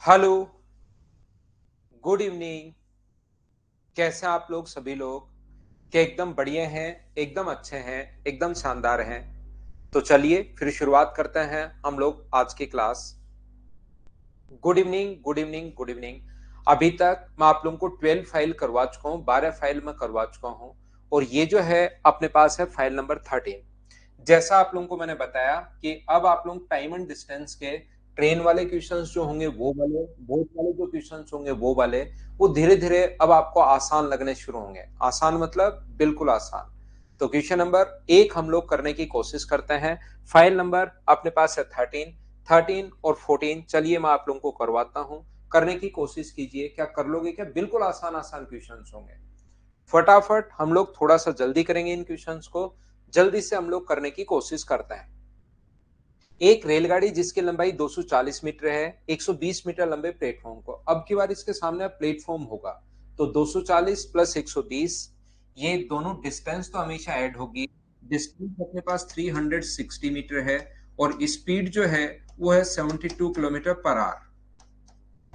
Hello, good evening. कैसे हैं आप लोग सभी लोग? क्या एकदम बढ़िया हैं, एकदम अच्छे हैं, एकदम शानदार हैं? तो चलिए फिर शुरुआत करते हैं हम लोग आज की class. Good evening, good evening, good evening. अभी तक मैं आप लोगों को 12 फाइल करवा चुका हूँ, 12 फाइल में करवा चुका हूँ। और ये जो है अपने पास है फाइल नंबर 13। जैसा आप लोगों को मैंने बताया कि अब आप लोग टाइम एंड डिस्टेंस के ट्रेन वाले क्वेश्चंस जो होंगे वो वाले, बोट वाले जो क्वेश्चंस होंगे वो धीरे धीरे अब आपको आसान लगने शुरू होंगे। आसान मतलब बिल्कुल आसान। तो क्वेश्चन नंबर 1 हम लोग करने की कोशिश करते हैं। फाइल नंबर अपने पास है 13, 13 और 14। चलिए मैं आप लोगों को करवाता हूँ, करने की कोशिश कीजिए। क्या कर लोगे? क्या बिल्कुल आसान आसान क्वेश्चंस होंगे। फटाफट हम लोग थोड़ा सा जल्दी करेंगे इन क्वेश्चंस को, जल्दी से हम लोग करने की कोशिश करते हैं। एक रेलगाड़ी जिसकी लंबाई 240 मीटर है, 120 मीटर लंबे प्लेटफॉर्म को, अब की बार इसके सामने प्लेटफॉर्म होगा तो 240 प्लस 120, ये दोनों डिस्टेंस तो हमेशा ऐड होगी। डिस्टेंस अपने पास 360 मीटर है और स्पीड जो है वो है 72 kilometre per our.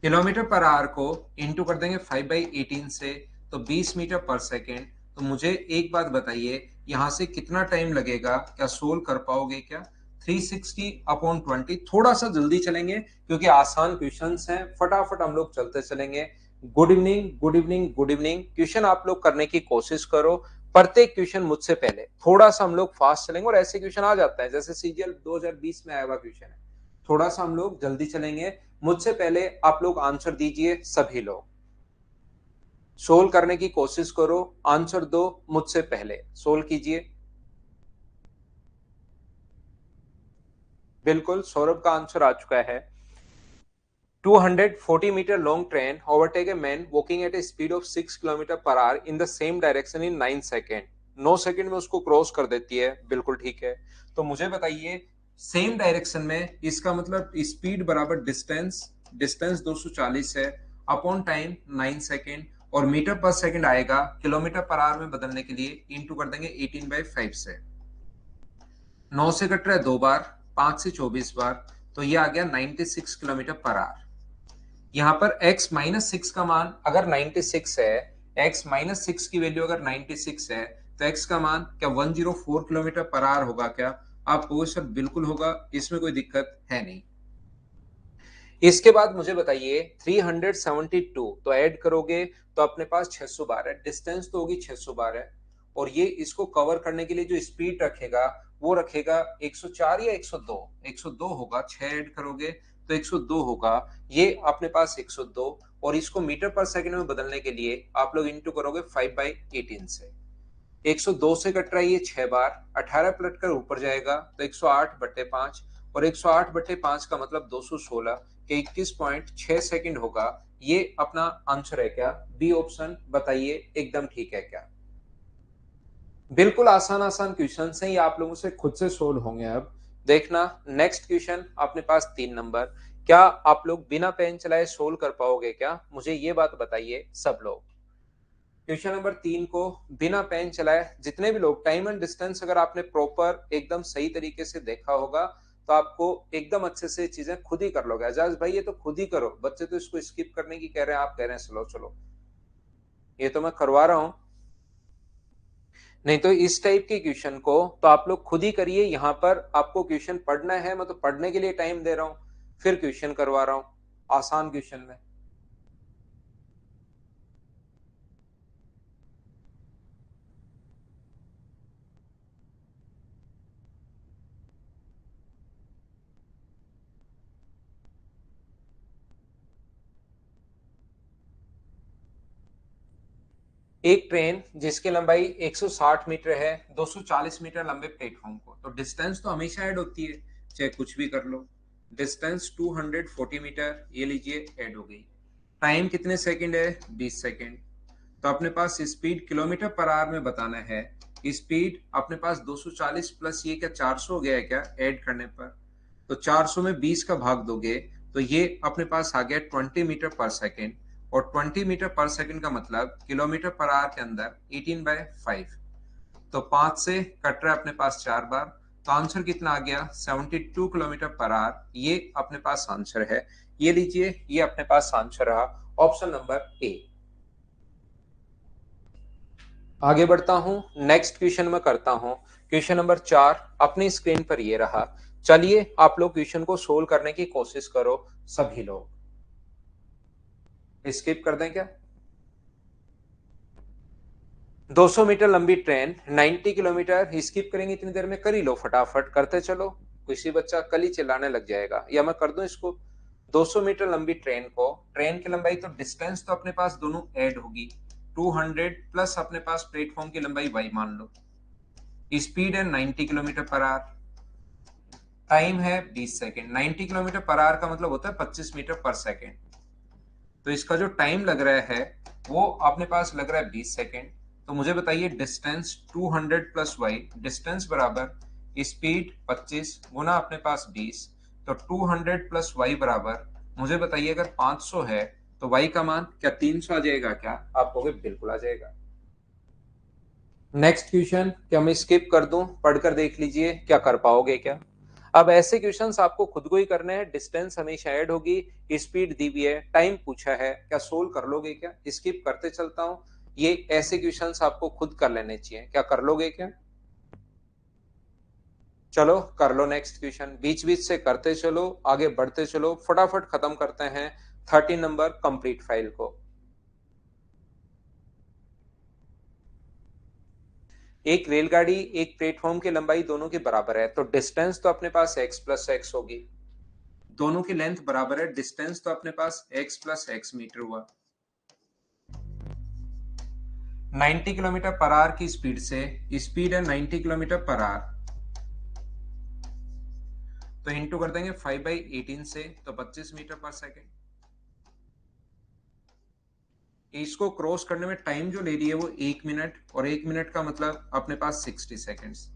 Kilometre per our को इंटू कर देंगे 5/18 से, तो 20 मीटर पर सेकेंड। तो मुझे एक बात बताइए, यहां से कितना टाइम लगेगा? क्या सोल्व कर पाओगे क्या? 360/20। थोड़ा सा जल्दी चलेंगे क्योंकि आसान क्वेश्चंस हैं, फटाफट हम लोग चलते चलेंगे। Good evening, good evening, good evening. Question आप लोग करने की कोशिश करो। प्रत्येक क्वेश्चन मुझसे पहले थोड़ा सा हम लोग फास्ट चलेंगे और ऐसे क्वेश्चन आ जाता है जैसे सीजीएल 2020 में आया हुआ क्वेश्चन है। थोड़ा सा हम लोग जल्दी चलेंगे। मुझसे पहले आप लोग आंसर दीजिए। सभी लोग सोल्व करने की कोशिश करो, आंसर दो। मुझसे पहले सोल्व कीजिए। बिल्कुल, सौरभ का आंसर आ चुका है। 240 metre long train overtake a man walking at a speed of 6 kilometre per hour in the same direction in 9 second. 9 second में उसको क्रॉस कर देती है। बिल्कुल ठीक है। तो मुझे बताइए, सेम डायरेक्शन में इसका मतलब स्पीड बराबर डिस्टेंस, डिस्टेंस 240 है अपॉन टाइम 9 सेकेंड, और मीटर पर सेकेंड आएगा किलोमीटर पर आवर में बदलने के लिए इंटू कर देंगे 18/5 से। 9 से कट रहा है 2 बार, 5 से 24 बार, तो ये आ गया 96 किलोमीटर पर आवर। यहाँ पर x माइनस सिक्स का मान अगर 96 है, x माइनस सिक्स की वैल्यू अगर 96 है, तो x का मान क्या 104 किलोमीटर पर आवर होगा क्या? आप कहोगे सर बिल्कुल होगा, इसमें कोई दिक्कत है नहीं। इसके बाद मुझे बताइए 372 तो ऐड करोगे तो अपने पास 612, डिस्टेंस तो होगी 612, और ये इसको कवर करने के लिए जो स्पीड रखेगा वो रखेगा 104 या 102? 102 होगा। 6 ऐड करोगे तो 102 होगा। ये अपने पास 102, और इसको मीटर पर सेकंड में बदलने के लिए आप लोग इंटू करोगे 5/18 से। 102 से कट रहा है ये 6 बार, 18 पलट कर ऊपर जाएगा तो 108/5, और 108/5 का मतलब 216 के 21.6 सेकंड होगा। ये अपना आंसर है क्या? B option. बताइए एकदम ठीक है क्या? बिल्कुल आसान आसान क्वेश्चन हैं, ये आप लोगों से खुद से सोल्व होंगे। अब देखना नेक्स्ट क्वेश्चन अपने पास 3 नंबर। क्या आप लोग बिना पेन चलाए सोल्व कर पाओगे क्या? मुझे ये बात बताइए सब लोग। क्वेश्चन नंबर 3 को बिना पेन चलाए जितने भी लोग, टाइम एंड डिस्टेंस अगर आपने प्रॉपर एकदम सही तरीके से देखा होगा तो आपको एकदम अच्छे से चीजें खुद ही कर लोगे। आजाज भाई ये तो खुद ही करो, बच्चे तो इसको स्किप करने की कह रहे हैं, आप कह रहे हैं चलो चलो। ये तो मैं करवा रहा हूं। नहीं तो इस टाइप के क्वेश्चन को तो आप लोग खुद ही करिए। यहाँ पर आपको क्वेश्चन पढ़ना है, मैं तो पढ़ने के लिए टाइम दे रहा हूं, फिर क्वेश्चन करवा रहा हूं आसान क्वेश्चन में। एक ट्रेन जिसकी लंबाई 160 मीटर है, 240 मीटर लंबे प्लेटफॉर्म को, तो डिस्टेंस तो हमेशा ऐड होती है चाहे कुछ भी कर लो। डिस्टेंस 240 मीटर, ये लीजिए ऐड हो गई। टाइम कितने सेकंड है? 20 सेकंड। तो अपने पास स्पीड किलोमीटर पर आवर में बताना है। स्पीड अपने पास 240 प्लस ये क्या 400 हो गया है क्या ऐड करने पर? तो 400 में 20 का भाग दोगे तो ये अपने पास आ गया 20 मीटर पर सेकेंड, और 20 मीटर पर सेकेंड का मतलब किलोमीटर पर आवर के अंदर 18/5। तो 5 से कट रहा है अपने पास 4 बार, तो आंसर कितना आ गया? 72 किलोमीटर पर आवर। ये अपने पास आंसर है। ये लीजिए, ये अपने पास आंसर रहा ऑप्शन नंबर ए। आगे बढ़ता हूं, नेक्स्ट क्वेश्चन में करता हूं। क्वेश्चन नंबर 4 अपनी स्क्रीन पर ये रहा। चलिए आप लोग क्वेश्चन को सोल्व करने की कोशिश करो सभी लोग। स्किप कर दें क्या? 200 मीटर लंबी ट्रेन 90 किलोमीटर, स्किप करेंगे इतनी देर में? कर ही लो, फटाफट करते चलो। किसी बच्चा कल ही चिल्लाने लग जाएगा, या मैं कर दूं इसको। 200 मीटर लंबी ट्रेन को, ट्रेन की लंबाई तो डिस्टेंस तो अपने पास दोनों ऐड होगी, 200 प्लस अपने पास प्लेटफॉर्म की लंबाई y मान लो। स्पीड है 90 किलोमीटर पर आवर, टाइम है 20 सेकेंड। 90 किलोमीटर पर आवर का मतलब होता है 25 मीटर पर सेकेंड। तो इसका जो टाइम लग रहा है वो अपने पास लग रहा है 20 सेकेंड। तो मुझे बताइए डिस्टेंस 200 प्लस वाई, डिस्टेंस बराबर स्पीड 25 गुना अपने पास 20, तो 200 प्लस वाई बराबर, मुझे बताइए अगर 500 है तो वाई का मान क्या 300 आ जाएगा? क्या आप कहोगे बिल्कुल आ जाएगा। नेक्स्ट क्वेश्चन क्या मैं स्किप कर दूं? पढ़कर देख लीजिए, क्या कर पाओगे क्या। अब ऐसे क्वेश्चंस आपको खुद को ही करने हैं। डिस्टेंस हमेशा ऐड होगी, स्पीड दी हुई है, टाइम पूछा है, क्या सोल्व कर लोगे क्या? स्किप करते चलता हूं। ये ऐसे क्वेश्चंस आपको खुद कर लेने चाहिए, क्या कर लोगे क्या? चलो कर लो नेक्स्ट क्वेश्चन, बीच बीच से करते चलो, आगे बढ़ते चलो, फटाफट खत्म करते हैं 13 नंबर कंप्लीट फाइल को। एक रेलगाड़ी एक प्लेटफॉर्म की लंबाई दोनों की बराबर है, तो डिस्टेंस तो अपने पास x प्लस एक्स होगी। दोनों की लेंथ बराबर है, डिस्टेंस तो अपने पास x प्लस एक्स मीटर हुआ। 90 किलोमीटर पर आवर की स्पीड से, स्पीड है 90 किलोमीटर पर आवर, तो इंटू कर देंगे 5/18 से, तो 25 मीटर पर सेकेंड। इसको क्रॉस करने में टाइम जो ले रही है वो 1 मिनट, और 1 मिनट का मतलब अपने पास 60 सेकेंड्स।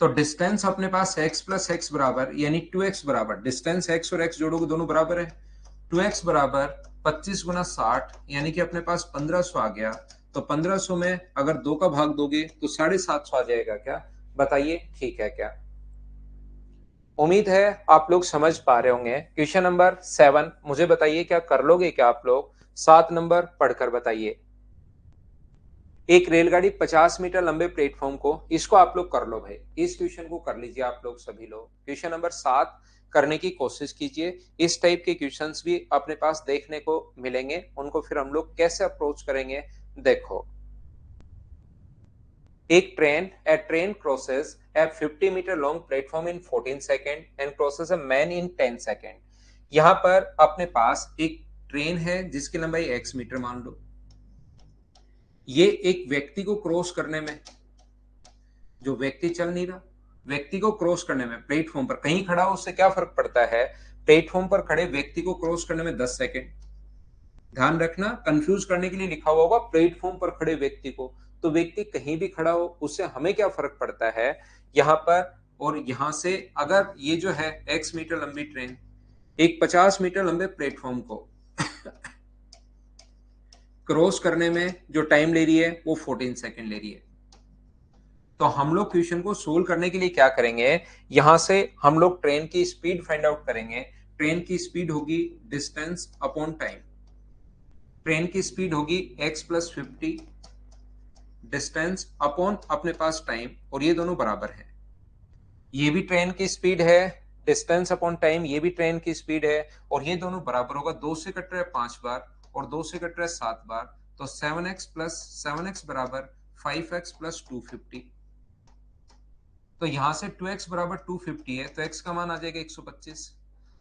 तो डिस्टेंस अपने पास x प्लस एक्स बराबर यानी 2x बराबर, डिस्टेंस x और x जोड़ोगे दोनों बराबर है, 2x बराबर 25 गुना 60 यानी कि अपने पास 1500 आ गया। तो 1500 में अगर 2 का भाग दोगे तो 750 आ जाएगा। क्या बताइए, ठीक है क्या? उम्मीद है आप लोग समझ पा रहे होंगे। क्वेश्चन नंबर 7 मुझे बताइए, क्या कर लोगे क्या आप लोग? 7 नंबर पढ़कर बताइए। एक रेलगाड़ी 50 मीटर लंबे प्लेटफॉर्म को, इसको आप लोग कर लो भाई, इस क्वेश्चन को कर लीजिए आप लोग सभी लोग। क्वेश्चन नंबर 7 करने की कोशिश कीजिए। इस टाइप के क्वेश्चंस भी अपने पास देखने को मिलेंगे, उनको फिर हम लोग कैसे अप्रोच करेंगे देखो। एक train, a train crosses a 50 metre long platform in 14 second and crosses a man in 10 second. यहां पर अपने पास एक ट्रेन है जिसकी लंबाई x मीटर मान लो। ये एक व्यक्ति को क्रॉस करने में, जो व्यक्ति चल नहीं रहा, व्यक्ति को क्रॉस करने में, प्लेटफॉर्म पर कहीं खड़ा हो उससे क्या फर्क पड़ता है, प्लेटफॉर्म पर खड़े व्यक्ति को क्रॉस करने में 10 सेकेंड। ध्यान रखना, कंफ्यूज करने के लिए लिखा हुआ होगा प्लेटफॉर्म पर खड़े व्यक्ति को, तो व्यक्ति कहीं भी खड़ा हो उससे हमें क्या फर्क पड़ता है यहां पर। और यहां से अगर ये जो है x मीटर लंबी ट्रेन एक 50 मीटर लंबे प्लेटफॉर्म को क्रॉस करने में जो टाइम ले रही है वो 14 सेकेंड ले रही है। तो हम लोग क्वेश्चन को सोल्व करने के लिए क्या करेंगे, यहां से हम लोग ट्रेन की स्पीड फाइंड आउट करेंगे। ट्रेन की स्पीड होगी डिस्टेंस अपॉन टाइम, ट्रेन की स्पीड होगी x प्लस 50 डिस्टेंस अपॉन अपने पास टाइम, और ये दोनों बराबर है। ये भी ट्रेन की स्पीड है, डिस्टेंस अपॉन टाइम, ये भी ट्रेन की स्पीड है, और ये दोनों बराबर होगा। 2 से कट रहा है 5 बार और 2 से कट रहा है 7 बार, तो 7x प्लस 7x बराबर 5x प्लस 250। तो यहां से 2x बराबर 250 है, तो x का मान आ जाएगा 125।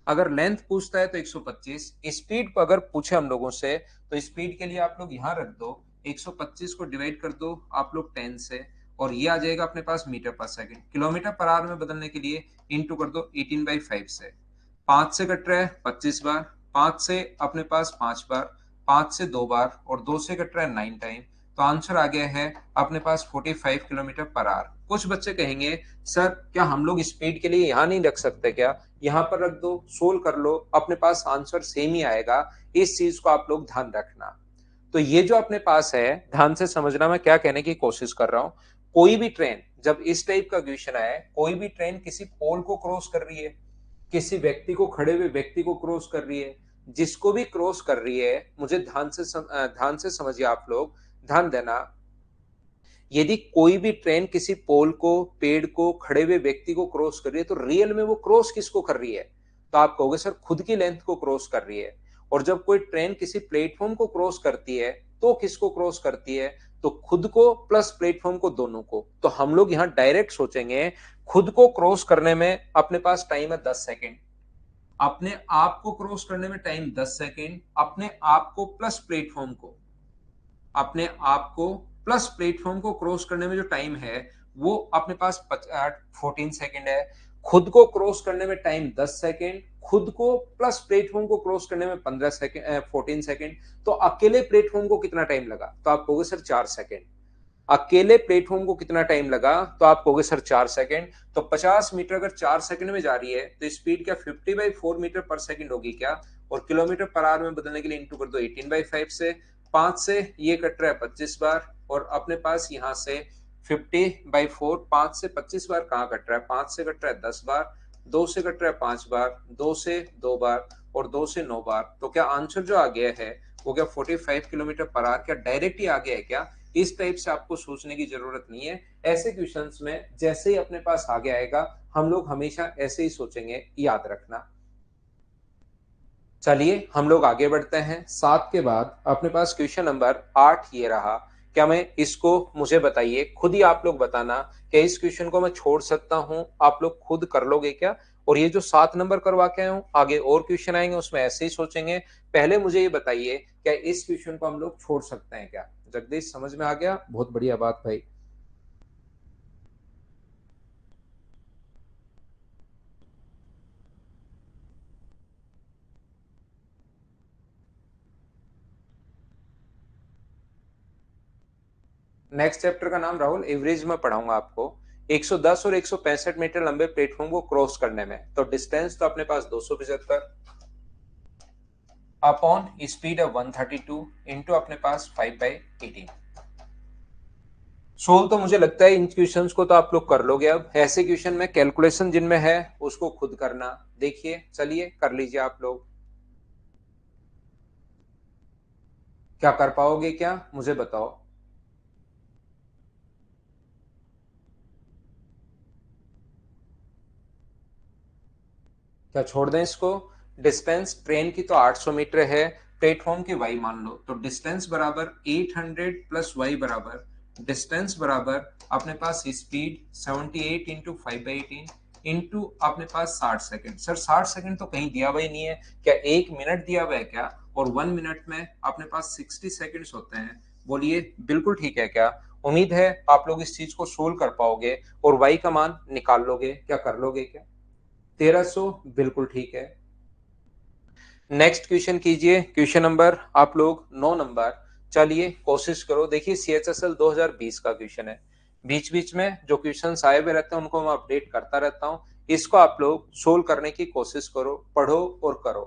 अगर लेंथ पूछता है तो 125। स्पीड को अगर पूछे हम लोगों से तो स्पीड के लिए आप लोग यहां रख दो, 125 को डिवाइड कर दो आप लोग 10 से, और ये आ जाएगा अपने पास मीटर पर सेकंड। किलोमीटर पर आवर में बदलने के लिए इंटू कर दो 18/5 से। 5 से कट रहा है 25 बार, 5 से अपने पास 5 बार, 5 से 2 बार, और 2 से कट रहा है 9 टाइम। तो आंसर आ गया है अपने पास 45 किलोमीटर पर आवर। कुछ बच्चे कहेंगे सर क्या हम लोग स्पीड के लिए यहाँ नहीं रख सकते क्या? यहाँ पर रख दो, सोल्व कर लो, अपने पास आंसर सेम ही आएगा। इस चीज को आप लोग ध्यान रखना। तो ये जो अपने पास है, ध्यान से समझना मैं क्या कहने की कोशिश कर रहा हूं। कोई भी ट्रेन जब इस टाइप का क्वेश्चन आए, कोई भी ट्रेन किसी पोल को क्रॉस कर रही है, किसी व्यक्ति को, खड़े हुए व्यक्ति को क्रॉस कर रही है, जिसको भी क्रॉस कर रही है, मुझे ध्यान से समझिए आप लोग, ध्यान देना। यदि कोई भी ट्रेन किसी पोल को, पेड़ को, खड़े हुए व्यक्ति को क्रॉस कर रही है, तो रियल में वो क्रॉस किसको कर रही है? तो आप कहोगे सर खुद की लेंथ को क्रॉस कर रही है। और जब कोई ट्रेन किसी प्लेटफॉर्म को क्रॉस करती है तो किसको क्रॉस करती है? तो खुद को प्लस प्लेटफॉर्म को, दोनों को। तो हम लोग यहां डायरेक्ट सोचेंगे, खुद को क्रॉस करने में अपने पास टाइम है 10 सेकेंड, अपने आप को क्रॉस करने में टाइम 10 सेकेंड, अपने आप को प्लस प्लेटफॉर्म को, अपने आप को प्लस प्लेटफॉर्म को क्रॉस करने में जो टाइम है वो अपने पास 14 सेकेंड है। खुद को क्रॉस करने में टाइम 10 सेकेंड, खुद को प्लस प्लेटफॉर्म को क्रॉस करने में 15 सेकेंड, 14 सेकेंड। तो अकेले प्लेटफॉर्म को कितना टाइम लगा? तो आप कहोगे सर 4 सेकेंड। अकेले प्लेटफॉर्म को कितना टाइम लगा? तो आप कहोगे सर 4 सेकेंड। तो 50 मीटर अगर 4 सेकेंड में जा रही है तो स्पीड क्या 50/4 मीटर पर सेकेंड होगी क्या? और किलोमीटर पर आवर में बदलने के लिए इंटू कर दो 18/5 से। 5 से ये कट रहा है 25 बार, और अपने पास यहाँ से 50/4, 5 से 25 बार कहाँ कट रहा है? 5 से कट रहा है 10 बार, 2 से कट रहा है 5 बार, 2 से 2 बार, और 2 से 9 बार। तो क्या आंसर जो आ गया है वो क्या 45 किलोमीटर पर आवर? क्या डायरेक्ट ही आ गया है क्या? इस टाइप से आपको सोचने की जरूरत नहीं है। ऐसे क्वेश्चंस में जैसे ही अपने पास आगे आएगा हम लोग हमेशा ऐसे ही सोचेंगे, याद रखना। चलिए हम लोग आगे बढ़ते हैं। 7 के बाद अपने पास क्वेश्चन नंबर 8 ये रहा। क्या मैं इसको, मुझे बताइए, खुद ही आप लोग बताना क्या इस क्वेश्चन को मैं छोड़ सकता हूं? आप लोग खुद कर लोगे क्या? और ये जो 7 नंबर करवा के आए हूं, आगे और क्वेश्चन आएंगे उसमें ऐसे ही सोचेंगे। पहले मुझे ये बताइए क्या इस क्वेश्चन को हम लोग छोड़ सकते हैं क्या? जगदीश समझ में आ गया? बहुत बढ़िया बात भाई। नेक्स्ट चैप्टर का नाम राहुल एवरेज में पढ़ाऊंगा आपको। 110 और 165 मीटर लंबे प्लेटफॉर्म को क्रॉस करने में तो डिस्टेंस तो अपने पास 275 अपॉन स्पीड है 132 इंटू अपने पास 5/18। सोल्व तो मुझे लगता है इन क्वेश्चंस को तो आप लोग कर लोगे। अब ऐसे क्वेश्चन में कैलकुलेशन जिनमें है उसको खुद करना। देखिए चलिए कर लीजिए आप लोग। क्या कर पाओगे क्या, मुझे बताओ। क्या छोड़ दें इसको? डिस्टेंस ट्रेन की तो 800 मीटर है, प्लेटफॉर्म की वाई मान लो, तो डिस्टेंस बराबर 800 प्लस वाई बराबर डिस्टेंस बराबर अपने पास स्पीड 78 इंटू 5/18 इंटू अपने पास 60 सेकेंड। सर 60 सेकेंड तो कहीं दिया हुआ ही नहीं है। क्या 1 मिनट दिया हुआ है क्या? और 1 मिनट में अपने पास 60 सेकेंड्स होते हैं। बोलिए बिल्कुल ठीक है क्या? उम्मीद है आप लोग इस चीज को सोल्व कर पाओगे और वाई का मान निकाल लोगे। क्या कर लोगे क्या? 1300 बिल्कुल ठीक है। नेक्स्ट क्वेश्चन कीजिए, क्वेश्चन नंबर आप लोग 9 नंबर। चलिए कोशिश करो। देखिए CHSL 2020 का क्वेश्चन है। बीच बीच में जो क्वेश्चन आए हुए रहते हैं उनको मैं अपडेट करता रहता हूं। इसको आप लोग सोल्व करने की कोशिश करो, पढ़ो और करो।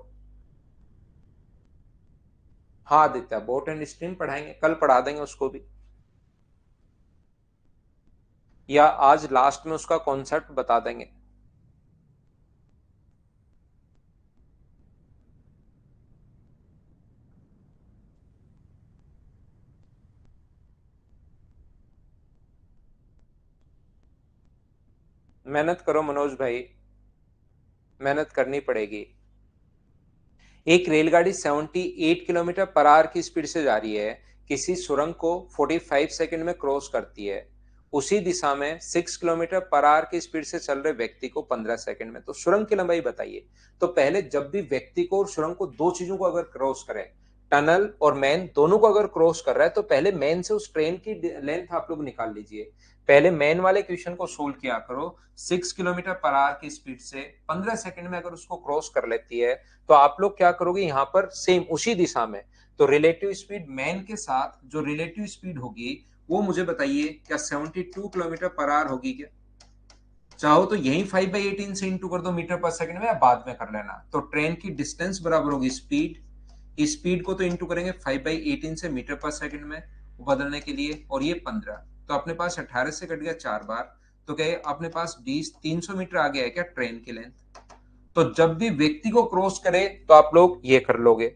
हाँ आदित्य, बोट एंड स्ट्रीम पढ़ाएंगे, कल पढ़ा देंगे उसको भी, या आज लास्ट में उसका कॉन्सेप्ट बता देंगे। मेहनत करो मनोज भाई, मेहनत करनी पड़ेगी। एक रेलगाड़ी 78 किलोमीटर पर आवर की स्पीड से जा रही है, किसी सुरंग को 45 सेकंड में क्रॉस करती है। उसी दिशा में 6 किलोमीटर पर आवर की स्पीड से चल रहे व्यक्ति को 15 सेकंड में। तो सुरंग की लंबाई बताइए। तो पहले जब भी व्यक्ति को और सुरंग को, दो चीजों को अगर क्रॉस करे, टनल और मैन दोनों को अगर क्रॉस कर रहा है, तो पहले मैन से उस ट्रेन की लेंथ आप लोग निकाल लीजिए। पहले मैन वाले क्वेश्चन को सोल्व किया करो। 6 किलोमीटर पर आवर की स्पीड से 15 सेकंड में अगर उसको क्रॉस कर लेती है, तो आप लोग क्या करोगे यहाँ पर, सेम उसी दिशा में। तो रिलेटिव स्पीड मैन के साथ जो रिलेटिव स्पीड होगी वो मुझे बताइए क्या 72 किलोमीटर पर आवर होगी क्या? चाहो तो यही 5/18 से इंटू कर दो मीटर पर सेकंड में, या बाद में कर लेना। तो ट्रेन की डिस्टेंस बराबर होगी स्पीड, स्पीड को तो इंटू करेंगे 5/18 से मीटर पर सेकंड में बदलने के लिए, और ये 15। तो अपने पास 18 से कट गया 4 बार। तो क्या अपने पास 20, 300 मीटर आ गया है क्या ट्रेन की लेंथ? तो जब भी व्यक्ति को क्रॉस करे तो आप लोग ये कर लोगे।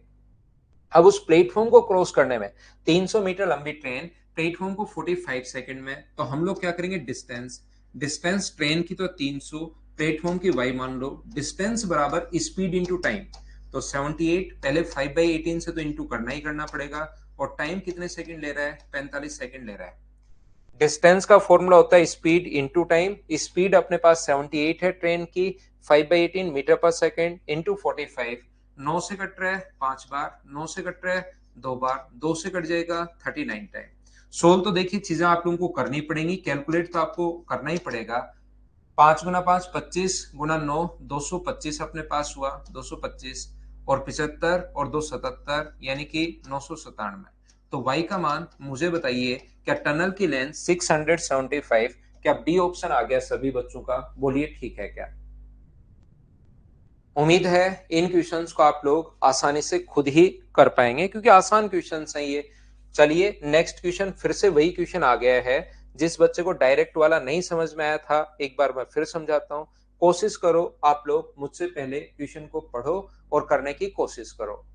अब उस प्लेटफॉर्म को क्रॉस करने में 300 मीटर लंबी ट्रेन प्लेटफॉर्म को 45 सेकंड में, तो हम लोग क्या करेंगे, डिस्टेंस डिस्टेंस ट्रेन की तो 300, प्लेटफॉर्म की y मान लो, डिस्टेंस बराबर स्पीड इंटू टाइम। तो 78 पहले 5/18 से तो इंटू करना ही करना पड़ेगा, और टाइम कितने सेकंड ले रहा है, 45 सेकंड ले रहा है। डिस्टेंस का फॉर्मूला होता है स्पीड इंटू टाइम। स्पीड अपने पास 78 है ट्रेन की, 5/18 मीटर पर सेकेंड इंटू 45। 9 से कट रहा है 5 बार, 9 से कट रहा है 2 बार, 2 से कट जाएगा 39 टाइम। सोल्व तो देखिए चीजें आप लोगों को करनी पड़ेंगी, कैलकुलेट तो आपको करना ही पड़ेगा। 5 गुना 5 25 गुना 9 225 अपने पास हुआ, 225 और 75 और 277 यानी कि 997। तो y का मान मुझे बताइए, क्या टनल की लेंथ 675, क्या बी ऑप्शन आ गया सभी बच्चों का, बोलिए ठीक है क्या। उम्मीद है इन क्वेश्चंस को आप लोग आसानी से खुद ही कर पाएंगे, क्योंकि आसान क्वेश्चंस हैं ये। चलिए नेक्स्ट क्वेश्चन, फिर से वही क्वेश्चन आ गया है। जिस बच्चे को डायरेक्ट वाला नहीं समझ में आया था, एक बार मैं फिर समझाता हूं। कोशिश करो आप लोग मुझसे पहले क्वेश्चन को पढ़ो और करने की कोशिश करो।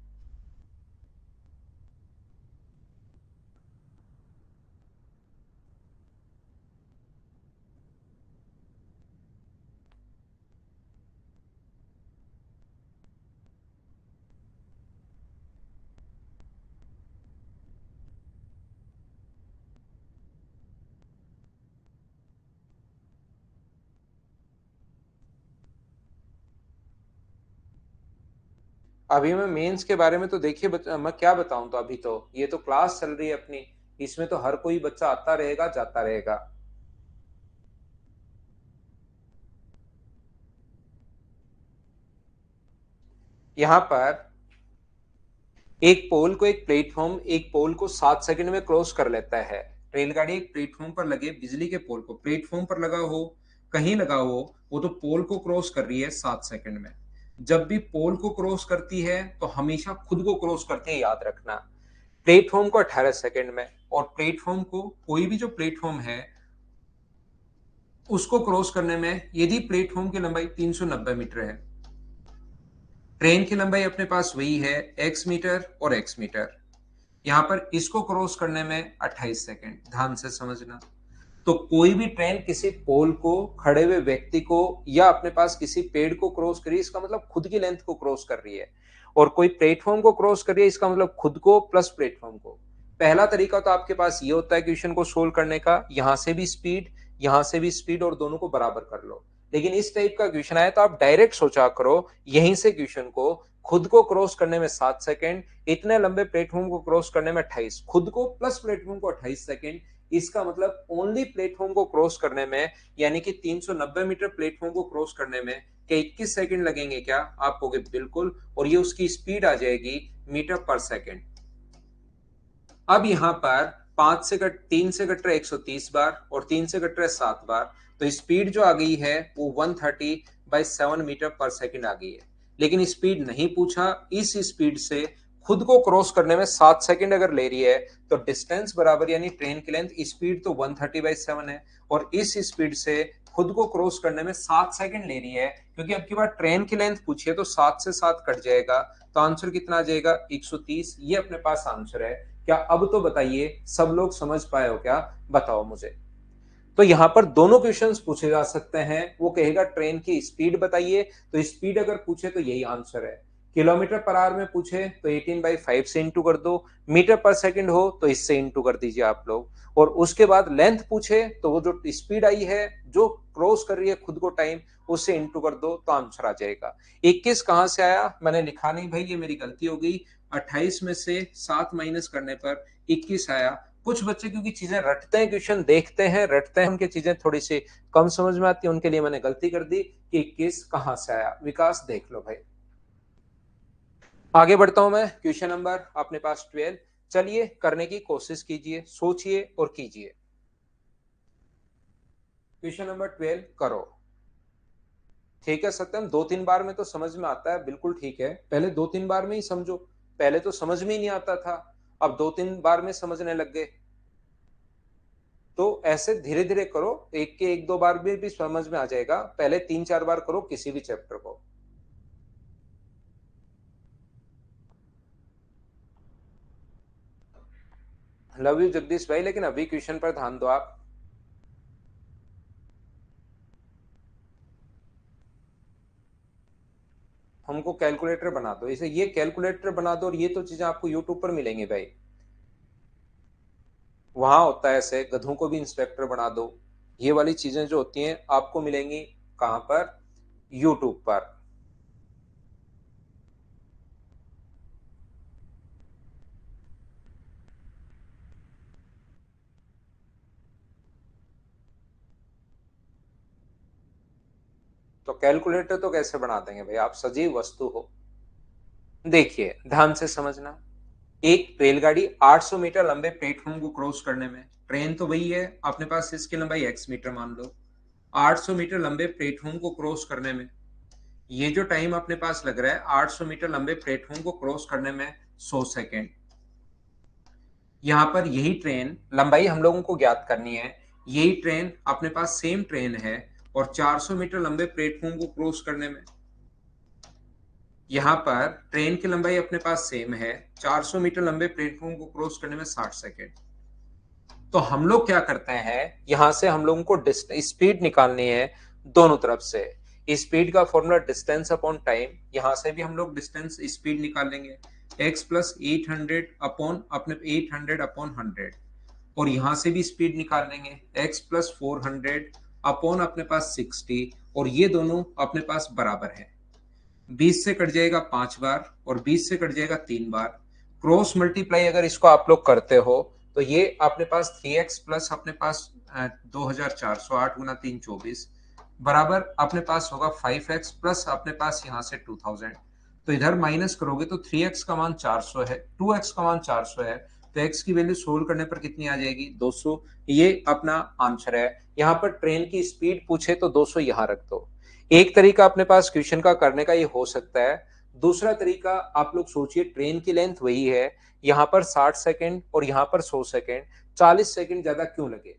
अभी मैं मेंस के बारे में तो देखिए मैं क्या बताऊं, तो अभी तो ये तो क्लास चल रही है अपनी, इसमें तो हर कोई बच्चा आता रहेगा जाता रहेगा। यहाँ पर एक पोल को 7 सेकंड में क्रॉस कर लेता है। रेलगाड़ी एक प्लेटफॉर्म पर लगे बिजली के पोल को, प्लेटफॉर्म पर लगा हो कहीं लगा हो, वो तो पोल को क्रॉस कर रही है 7 सेकंड में। जब भी पोल को क्रॉस करती है तो हमेशा खुद को क्रॉस करती है, याद रखना। प्लेटफॉर्म को 18 सेकंड में, और प्लेटफॉर्म को कोई भी जो प्लेटफॉर्म है उसको क्रॉस करने में, यदि प्लेटफॉर्म की लंबाई 390 मीटर है, ट्रेन की लंबाई अपने पास वही है x मीटर और x मीटर, यहां पर इसको क्रॉस करने में 28 सेकंड, ध्यान से समझना। तो कोई भी ट्रेन किसी पोल को, खड़े हुए व्यक्ति को, या अपने पास किसी पेड़ को क्रॉस करी, इसका मतलब खुद की लेंथ को क्रॉस कर रही है। और कोई प्लेटफॉर्म को क्रॉस कर रही है, इसका मतलब खुद को प्लस प्लेटफॉर्म को। पहला तरीका तो आपके पास ये होता है क्वेश्चन को सोल्व करने का, यहां से भी स्पीड, यहां से भी स्पीड, और दोनों को बराबर कर लो। लेकिन इस टाइप का क्वेश्चन आया तो आप डायरेक्ट सोचा करो, यहीं से क्वेश्चन को, खुद को क्रॉस करने में 7 सेकंड, इतने लंबे प्लेटफॉर्म को क्रॉस करने में 28, खुद को प्लस प्लेटफॉर्म को 28 सेकंड। इसका मतलब ओनली प्लेटफॉर्म को क्रॉस करने में, यानी कि 390 मीटर प्लेटफॉर्म को क्रॉस करने में क्या 21 सेकंड लगेंगे क्या, आप कहोगे बिल्कुल, और ये उसकी स्पीड आ जाएगी मीटर पर सेकंड। अब यहां पर 3 से कट रहे 130 बार, और 3 से कट रहे 7 बार, तो स्पीड जो आ गई है वो 130/7 मीटर पर सेकंड आ गई है। लेकिन स्पीड नहीं पूछा, इस स्पीड से खुद को क्रॉस करने में 7 सेकंड अगर ले रही है, तो डिस्टेंस बराबर, यानी ट्रेन की लेंथ, स्पीड तो 130/7 है, और इस स्पीड से खुद को क्रॉस करने में 7 सेकंड ले रही है। क्योंकि अब की बार ट्रेन की लेंथ पूछी है तो 7 से 7 कट जाएगा, तो आंसर कितना आ जाएगा, 130। ये अपने पास आंसर है। क्या अब तो बताइए सब लोग समझ पाए हो क्या, बताओ मुझे। तो यहां पर दोनों क्वेश्चंस पूछे जा सकते हैं। वो कहेगा ट्रेन की स्पीड बताइए, तो स्पीड अगर पूछे तो यही आंसर है। किलोमीटर पर आवर में पूछे तो 18/5 से इंटू कर दो, मीटर पर सेकंड हो तो इससे इंटू कर दीजिए आप लोग। और उसके बाद लेंथ पूछे तो वो जो स्पीड आई है, जो क्रॉस कर रही है खुद को टाइम, उससे इंटू कर दो तो आंसर आ जाएगा। 21 कहां से आया, मैंने लिखा नहीं भाई, ये मेरी गलती हो गई। 28 में से 7 माइनस करने पर 21 आया। कुछ बच्चे क्योंकि चीजें रटते हैं, क्वेश्चन देखते हैं रटते हैं, उनकी चीजें थोड़ी सी कम समझ में आती है, उनके लिए मैंने गलती कर दी कि 21 कहां से आया। विकास देख लो भाई। आगे बढ़ता हूं मैं, क्वेश्चन नंबर अपने पास 12। चलिए करने की कोशिश कीजिए, सोचिए और कीजिए। क्वेश्चन नंबर 12 करो। ठीक है सत्यम, 2-3 बार में तो समझ में आता है, बिल्कुल ठीक है, पहले 2-3 बार में ही समझो। पहले तो समझ में ही नहीं आता था, अब 2-3 बार में समझने लग गए। तो ऐसे धीरे धीरे करो, एक के 1-2 बार भी समझ में आ जाएगा, पहले 3-4 बार करो किसी भी चैप्टर को। लव यू जगदीश भाई, लेकिन अभी क्वेश्चन पर ध्यान दो आप। हमको कैलकुलेटर बना दो, इसे ये कैलकुलेटर बना दो, और ये तो चीजें आपको यूट्यूब पर मिलेंगी भाई। वहां होता है ऐसे, गधों को भी इंस्पेक्टर बना दो। ये वाली चीजें जो होती हैं आपको मिलेंगी कहां पर? यूट्यूब पर। तो कैलकुलेटर तो कैसे बना देंगे भाई, आप सजीव वस्तु हो। देखिए ध्यान से समझना। एक रेलगाड़ी 800 मीटर लंबे प्लेटफॉर्म को क्रॉस करने में, ट्रेन तो वही है अपने पास, इसकी लंबाई x मीटर मान लो। 800 मीटर लंबे प्लेटफॉर्म को क्रॉस करने में ये जो टाइम अपने पास लग रहा है 800 मीटर लंबे प्लेटफॉर्म को क्रॉस करने में 100 सेकेंड। यहां पर यही ट्रेन, लंबाई हम लोगों को ज्ञात करनी है, यही ट्रेन अपने पास सेम ट्रेन है, और 400 मीटर लंबे प्लेटफॉर्म को क्रॉस करने में, यहां पर ट्रेन की लंबाई अपने पास सेम है, 400 मीटर लंबे प्लेटफॉर्म को क्रॉस करने में 60 सेकेंड। तो हम लोग क्या करते हैं, यहां से हम लोगों को स्पीड निकालनी है दोनों तरफ से। स्पीड का फॉर्मूला डिस्टेंस अपॉन टाइम, यहां से भी हम लोग डिस्टेंस स्पीड निकाल लेंगे, x प्लस 800 अपॉन अपने 800 अपॉन 100। और यहां से भी स्पीड निकाल लेंगे, x प्लस 400 अपॉन अपने पास 60, और ये दोनों अपने पास बराबर है। 20 से कट जाएगा 5 बार, और 20 से कट जाएगा 3 बार। क्रॉस मल्टीप्लाई अगर इसको आप लोग करते हो तो ये अपने पास 3x प्लस अपने पास 2400, 8 गुना 3 24, बराबर अपने पास होगा 5x प्लस अपने पास यहाँ से 2000। तो इधर माइनस करोगे तो 3x का मान 400 है, 2x का मान 400 है, तो x की वैल्यू सोल्व करने पर कितनी आ जाएगी? 200। ये अपना आंसर है। यहाँ पर ट्रेन की स्पीड पूछे तो 200 यहाँ रख दो। एक तरीका अपने पास क्वेश्चन का करने का ये हो सकता है। दूसरा तरीका आप लोग सोचिए, ट्रेन की लेंथ वही है, यहाँ पर 60 सेकेंड और यहाँ पर 100 सेकेंड, 40 सेकेंड ज्यादा क्यों लगे?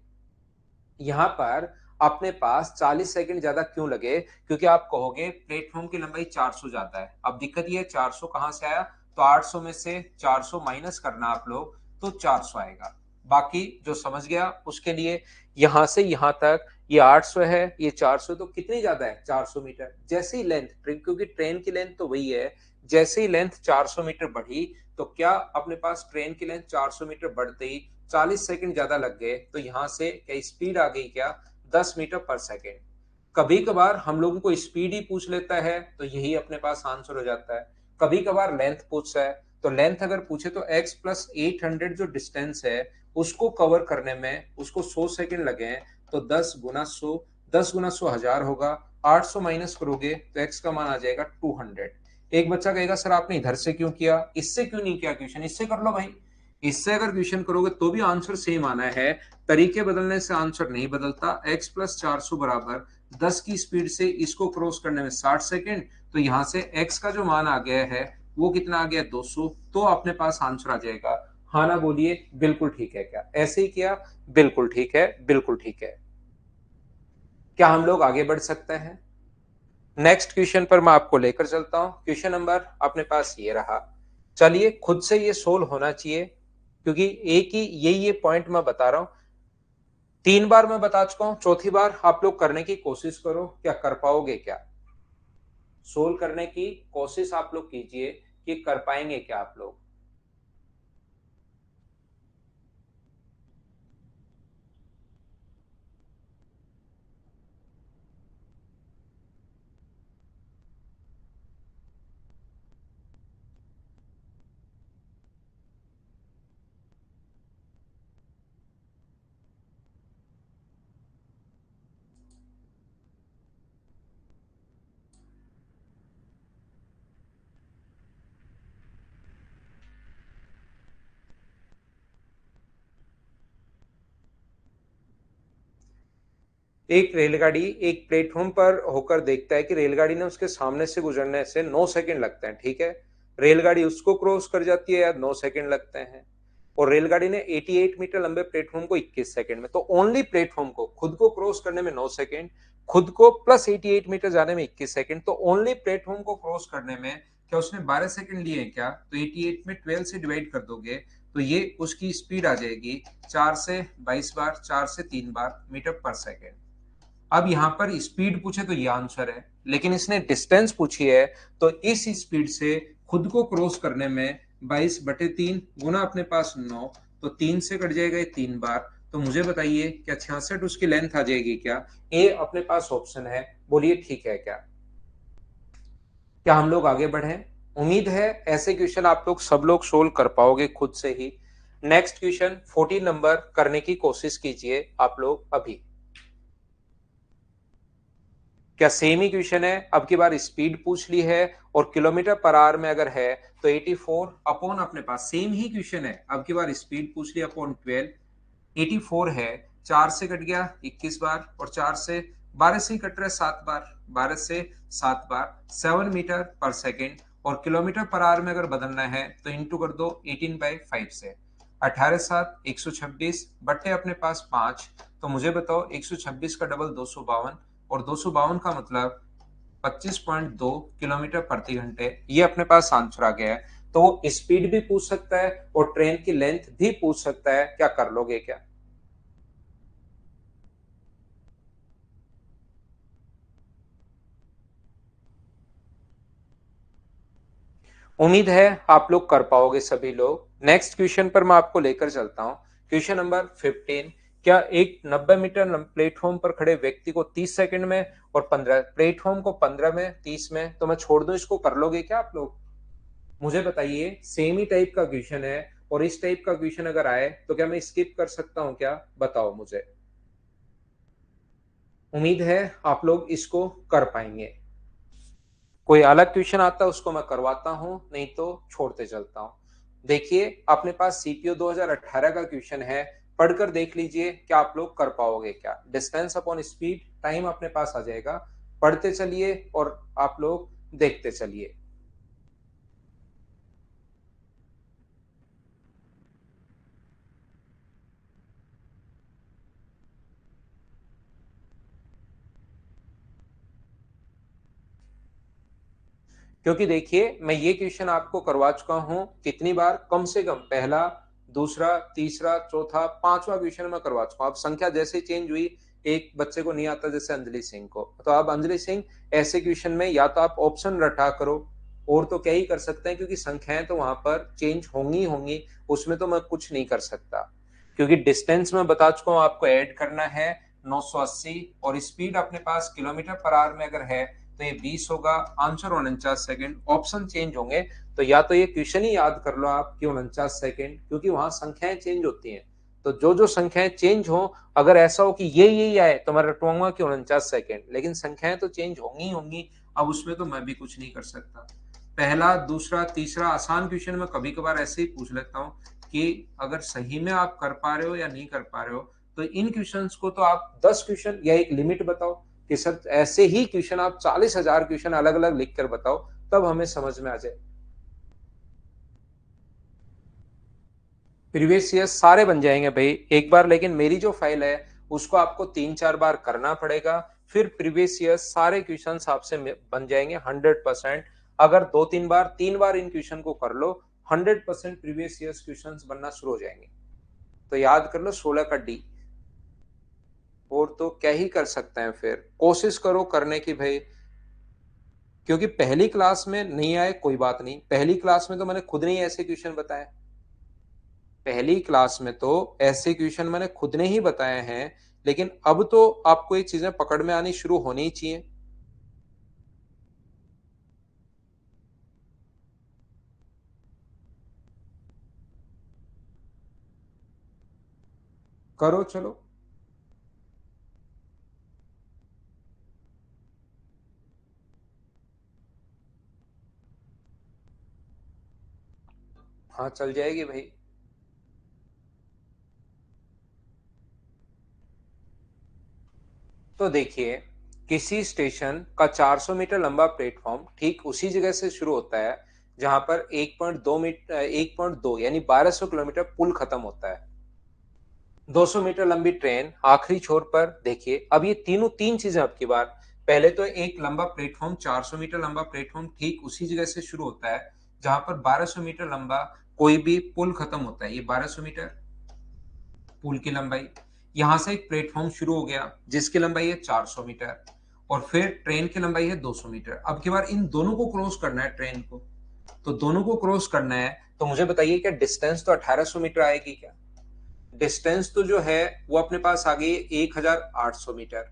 यहाँ पर अपने पास 40 सेकंड ज्यादा क्यों लगे? क्योंकि आप कहोगे प्लेटफॉर्म की लंबाई 400 जाता है। अब दिक्कत ये है 400 कहां से आया, तो 800 में से 400 माइनस करना आप लोग, तो 400 आएगा। बाकी जो समझ गया उसके लिए, यहां से यहां तक ये 800 है, ये 400, तो कितनी ज्यादा है? 400 मीटर। जैसे ही लेंथ, क्योंकि ट्रेन की लेंथ तो वही है, जैसे ही लेंथ 400 मीटर बढ़ी, तो क्या अपने पास ट्रेन की लेंथ 400 मीटर बढ़ते ही 40 सेकंड ज्यादा लग गए, तो यहां से क्या स्पीड आ गई क्या? 10 मीटर पर सेकंड। कभी कभार हम लोगों को स्पीड ही पूछ लेता है तो यही अपने पास आंसर हो जाता है। कभी कभार लेंथ पूछता है, तो लेंथ अगर पूछे तो x प्लस 800 जो डिस्टेंस है उसको कवर करने में उसको 100 सेकंड लगे हैं, तो 10 गुना 100, 10 गुना 100 1000 होगा। 800 माइनस करोगे तो x का मान आ जाएगा 200। एक बच्चा कहेगा सर आपने इधर से क्यों किया, इससे क्यों नहीं किया क्वेश्चन? इससे कर लो भाई। इससे अगर क्वेश्चन करोगे तो भी आंसर सेम आना है, तरीके बदलने से आंसर नहीं बदलता। x प्लस 400 बराबर 10 की स्पीड से इसको क्रॉस करने में 60 सेकेंड, तो यहां से x का जो मान आ गया है वो कितना आ गया? 200। तो अपने पास आंसर आ जाएगा। हाँ ना बोलिए, बिल्कुल ठीक है क्या? ऐसे ही किया, बिल्कुल ठीक है, बिल्कुल ठीक है। क्या हम लोग आगे बढ़ सकते हैं? नेक्स्ट क्वेश्चन पर मैं आपको लेकर चलता हूं। क्वेश्चन नंबर अपने पास ये रहा। चलिए खुद से ये सोल्व होना चाहिए, क्योंकि एक ही ये पॉइंट मैं बता रहा हूं, 3 बार मैं बता चुका हूं, चौथी बार आप लोग करने की कोशिश करो। क्या कर पाओगे? क्या सोल्व करने की कोशिश आप लोग कीजिए कि कर पाएंगे क्या आप लोग? एक रेलगाड़ी एक प्लेटफॉर्म पर होकर देखता है कि रेलगाड़ी ने उसके सामने से गुजरने से 9 सेकंड लगते हैं, ठीक है। रेलगाड़ी उसको क्रॉस कर जाती है या 9 सेकंड लगते हैं। और रेलगाड़ी ने 88 मीटर लंबे प्लेटफॉर्म को 21 सेकंड में, तो ओनली प्लेटफॉर्म को खुद को क्रॉस करने में 9 सेकंड, खुद को प्लस 88 मीटर जाने में 21 सेकंड, तो ओनली प्लेटफॉर्म को क्रॉस करने में क्या उसने 12 सेकंड लिए क्या? तो 88 में 12 से डिवाइड कर दोगे तो ये उसकी स्पीड आ जाएगी 4 से 22 बार, 4 से 3 बार मीटर पर सेकेंड। अब यहाँ पर स्पीड पूछे तो ये आंसर है, लेकिन इसने डिस्टेंस पूछी है, तो इस स्पीड से खुद को क्रॉस करने में 22/3 गुना अपने पास 9, तो 3 से कट जाएगा ये 3 बार। तो मुझे बताइए क्या 66 उसकी लेंथ आ जाएगी क्या? ए अपने पास ऑप्शन है, बोलिए ठीक है क्या? क्या हम लोग आगे बढ़े? उम्मीद है ऐसे क्वेश्चन आप लोग सब लोग सोल्व कर पाओगे खुद से ही। नेक्स्ट क्वेश्चन 14 नंबर करने की कोशिश कीजिए आप लोग अभी। क्या सेम ही क्वेश्चन है? अब की बार स्पीड पूछ ली है और किलोमीटर पर आवर में अगर है तो 84 अपॉन, अपने पास सेम ही क्वेश्चन है, अब की बार स्पीड पूछ ली अपॉन 12, 84 है, 4 से कट गया 21 बार और 4 से 12 से ही कट रहा है 7 बार, 12 से 7 बार 7 मीटर पर सेकेंड, और किलोमीटर पर आवर में अगर बदलना है तो इंटू कर दो 18/5 से, 18 7 126 बट्टे अपने पास 5। तो मुझे बताओ 126 का डबल 252, और 252 का मतलब 25.2 किलोमीटर प्रति घंटे। ये अपने पास आंसर आ गया है। तो वो स्पीड भी पूछ सकता है और ट्रेन की लेंथ भी पूछ सकता है, क्या कर लोगे क्या? उम्मीद है आप लोग कर पाओगे सभी लोग। नेक्स्ट क्वेश्चन पर मैं आपको लेकर चलता हूं। Question number 15। क्या एक 90 मीटर प्लेटफॉर्म पर खड़े व्यक्ति को 30 सेकंड में और 15 प्लेटफॉर्म को 15 में 30 में, तो मैं छोड़ दूं इसको, कर लोगे क्या आप लोग? मुझे बताइए, सेम ही टाइप का क्वेश्चन है और इस टाइप का क्वेश्चन अगर आए तो क्या मैं स्किप कर सकता हूं क्या? बताओ मुझे। उम्मीद है आप लोग इसको कर पाएंगे। कोई अलग क्वेश्चन आता है उसको मैं करवाता हूं, नहीं तो छोड़ते चलता हूं। देखिए अपने पास सीपीओ 2018 का क्वेश्चन है, पढ़कर देख लीजिए क्या आप लोग कर पाओगे क्या। डिस्टेंस अपॉन स्पीड टाइम अपने पास आ जाएगा, पढ़ते चलिए और आप लोग देखते चलिए। क्योंकि देखिए मैं ये क्वेश्चन आपको करवा चुका हूं कितनी बार, कम से कम पहला, दूसरा, तीसरा, चौथा, पांचवा क्वेश्चन मैं करवा चुका हूं। अब संख्या जैसे चेंज हुई, एक बच्चे को नहीं आता जैसे अंजलि सिंह को, तो अब अंजलि सिंह ऐसे क्वेश्चन में या तो आप ऑप्शन रटा करो, और तो क्या ही कर सकते हैं, क्योंकि संख्याएं तो वहां पर चेंज होंगी होंगी, उसमें तो मैं कुछ नहीं कर सकता। क्योंकि डिस्टेंस में बता चुका हूं आपको ऐड करना है 980, और स्पीड अपने पास किलोमीटर पर आवर में अगर है तो ये 20 होगा, आंसर 49 सेकंड। ऑप्शन चेंज होंगे तो या तो ये क्वेश्चन ही याद कर लो आप कि 49 सेकंड, क्योंकि वहां संख्याएं चेंज होती हैं। तो जो जो संख्याएं चेंज हो, अगर ऐसा हो कि ये यही आए तो मैं रटवाऊंगा कि 49 सेकंड, लेकिन संख्याएं तो चेंज होंगी होंगी। अब उसमें तो मैं भी कुछ नहीं कर सकता। पहला, दूसरा, तीसरा आसान क्वेश्चन में कभी कभार ऐसे ही पूछ लेता हूँ कि अगर सही में आप कर पा रहे हो या नहीं कर पा रहे हो, तो इन क्वेश्चंस को तो आप 10 क्वेश्चन या एक लिमिट बताओ कि सर ऐसे ही क्वेश्चन आप 40,000 क्वेश्चन अलग अलग लिख कर बताओ, तब हमें समझ में आ जाए। प्रीवियस ईयर सारे बन जाएंगे भाई एक बार, लेकिन मेरी जो फाइल है उसको आपको 3 4 बार करना पड़ेगा, फिर प्रीवियस ईयर सारे क्वेश्चन आपसे बन जाएंगे 100%। अगर 2 3 बार 3 बार इन क्वेश्चन को कर लो, 100% प्रीवियस ईयर क्वेश्चन बनना शुरू हो जाएंगे। तो याद कर लो 16 का डी। और तो क्या ही कर सकते हैं, फिर कोशिश करो करने की भाई। क्योंकि पहली क्लास में नहीं आए कोई बात नहीं, पहली क्लास में तो मैंने खुद नहीं ऐसे क्वेश्चन बताए, पहली क्लास में तो ऐसे क्वेश्चन मैंने खुद ने ही बताए हैं, लेकिन अब तो आपको ये चीजें पकड़ में आनी शुरू होनी ही चाहिए। करो चलो। हाँ चल जाएगी भाई। तो देखिए, किसी स्टेशन का 400 मीटर लंबा प्लेटफॉर्म ठीक उसी जगह से शुरू होता है जहां पर 1.2 मीटर 1.2 यानी 1200 किलोमीटर पुल खत्म होता है। 200 मीटर लंबी ट्रेन आखिरी छोर पर, देखिए अब ये तीनों तीन चीजें आपकी बार। पहले तो एक लंबा प्लेटफॉर्म, 400 मीटर लंबा प्लेटफॉर्म ठीक उसी जगह से शुरू होता है जहां पर 1200 मीटर लंबा कोई भी पुल खत्म होता है, ये 1200 मीटर पुल की लंबाई। यहां से एक प्लेटफॉर्म शुरू हो गया जिसकी लंबाई है 400 मीटर, और फिर ट्रेन की लंबाई है 200 मीटर। अब की बार इन दोनों को क्रॉस करना है ट्रेन को, तो दोनों को क्रॉस करना है, तो मुझे बताइए क्या डिस्टेंस तो 1800 मीटर आएगी क्या? डिस्टेंस तो जो है वो अपने पास आ गई 1800 मीटर,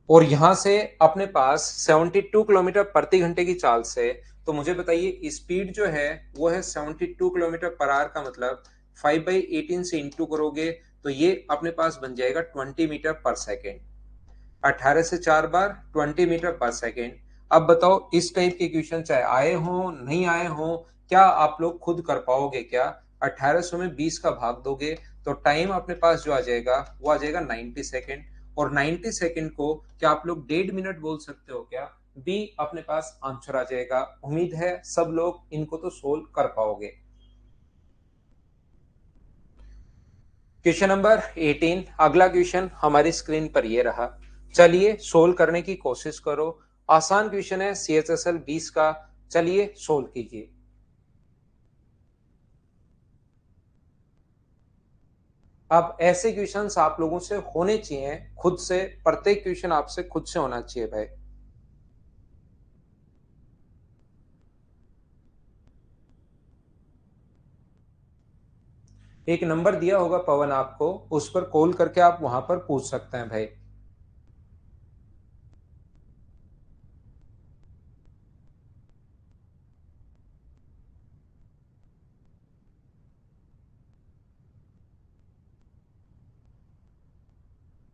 और यहां से अपने पास 72 किलोमीटर प्रति घंटे की चाल से, तो मुझे बताइए स्पीड जो है वो है 72 किलोमीटर पर आवर का मतलब 5/18 से इंटू करोगे तो ये अपने पास बन जाएगा 20 मीटर पर सेकेंड। 18 से 4 बार 20 मीटर पर सेकेंड। अब बताओ इस टाइप के क्वेश्चन चाहे आए हो नहीं आए हो, क्या आप लोग खुद कर पाओगे क्या? 1800 में 20 का भाग दोगे तो टाइम अपने पास जो आ जाएगा वो आ जाएगा 90 सेकेंड, और 90 सेकेंड को क्या आप लोग 1.5 मिनट बोल सकते हो क्या? बी अपने पास आंसर आ जाएगा। उम्मीद है सब लोग इनको तो सोल्व कर पाओगे। क्वेश्चन नंबर 18, अगला क्वेश्चन हमारी स्क्रीन पर ये रहा। चलिए सोल्व करने की कोशिश करो। आसान क्वेश्चन है CHSL 20 का, चलिए सोल्व कीजिए। अब ऐसे क्वेश्चंस आप लोगों से होने चाहिए खुद से, प्रत्येक क्वेश्चन आपसे खुद से होना चाहिए भाई। एक नंबर दिया होगा पवन आपको, उस पर कॉल करके आप वहां पर पूछ सकते हैं भाई।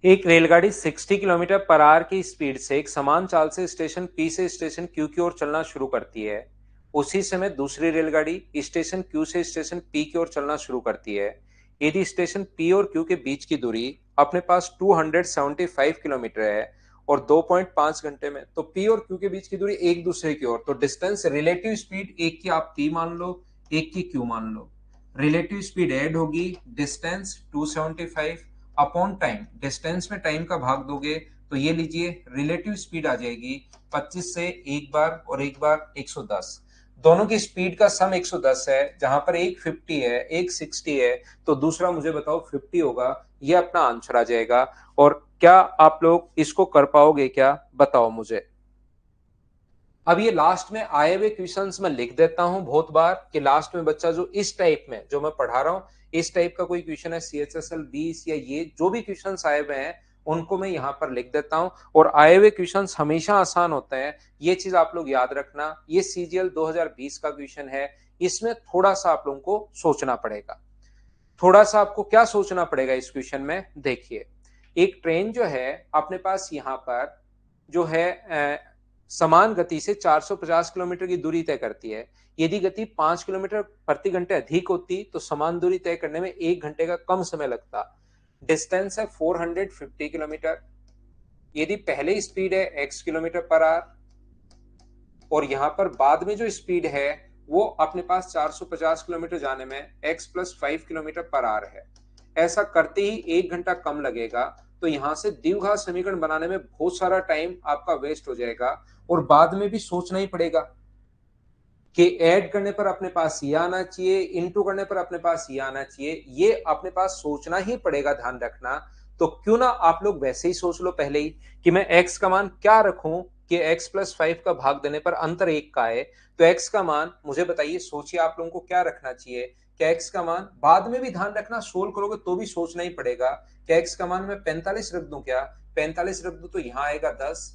एक रेलगाड़ी 60 किलोमीटर पर आवर की स्पीड से एक समान चाल से स्टेशन पी से स्टेशन क्यू की ओर चलना शुरू करती है। उसी समय दूसरी रेलगाड़ी स्टेशन क्यू से स्टेशन पी की ओर चलना शुरू करती है। यदि स्टेशन पी और क्यू के बीच की दूरी अपने पास 275 किलोमीटर है और 2.5 घंटे में, तो पी और क्यू के बीच की दूरी एक दूसरे की ओर, तो डिस्टेंस रिलेटिव स्पीड एक की आप पी मान लो, एक की क्यू मान लो। रिलेटिव स्पीड ऐड होगी, डिस्टेंस 275 अपॉन टाइम, डिस्टेंस में टाइम का भाग दोगे तो ये लीजिए रिलेटिव स्पीड आ जाएगी 25 से एक बार और एक बार 110। दोनों की स्पीड का सम 110 है, जहां पर एक 50 है एक 60 है, तो दूसरा मुझे बताओ 50 होगा। ये अपना आंसर आ जाएगा। और क्या आप लोग इसको कर पाओगे क्या, बताओ मुझे। अब ये लास्ट में आए हुए क्वेश्चंस मैं लिख देता हूं बहुत बार कि लास्ट में बच्चा जो इस टाइप में जो मैं पढ़ा रहा हूं इस टाइप का कोई क्वेश्चन है CHSL 20 या ये जो भी क्वेश्चंस आए हुए हैं उनको मैं यहां पर लिख देता हूं। और आए हुए क्वेश्चंस हमेशा आसान होते हैं, ये चीज आप लोग याद रखना। ये CGL 2020 का क्वेश्चन है, इसमें थोड़ा सा आप लोगों को सोचना पड़ेगा। थोड़ा सा आपको क्या सोचना पड़ेगा इस क्वेश्चन में, देखिए। एक ट्रेन जो है अपने पास यहाँ पर जो है समान गति से 450 किलोमीटर की दूरी तय करती है। यदि गति 5 किलोमीटर प्रति घंटे अधिक होती तो समान दूरी तय करने में 1 घंटे का कम समय लगता। डिस्टेंस है 450 किलोमीटर। यदि पहले स्पीड है x किलोमीटर पर आवर और यहाँ पर बाद में जो स्पीड है वो अपने पास 450 किलोमीटर जाने में x plus 5 kilometre per our है, ऐसा करते ही 1 घंटा कम लगेगा। तो यहां से द्विघात समीकरण बनाने में बहुत सारा टाइम आपका वेस्ट हो जाएगा, और बाद में भी सोचना ही पड़ेगा कि ऐड करने पर अपने पास ये आना चाहिए, इनटू करने पर अपने पास ये आना चाहिए, ये अपने पास सोचना ही पड़ेगा, ध्यान रखना। तो क्यों ना आप लोग वैसे ही सोच लो पहले ही कि मैं x का मान क्या रखूं कि x प्लस 5 का भाग देने पर अंतर 1 का है। तो x का मान मुझे बताइए, सोचिए आप लोगों को क्या रखना चाहिए कि x का मान, बाद में भी ध्यान रखना सोल्व करोगे तो भी सोचना ही पड़ेगा कि x का मान मैं 45 रख दूं क्या? 45 रख दूं तो यहाँ आएगा 10,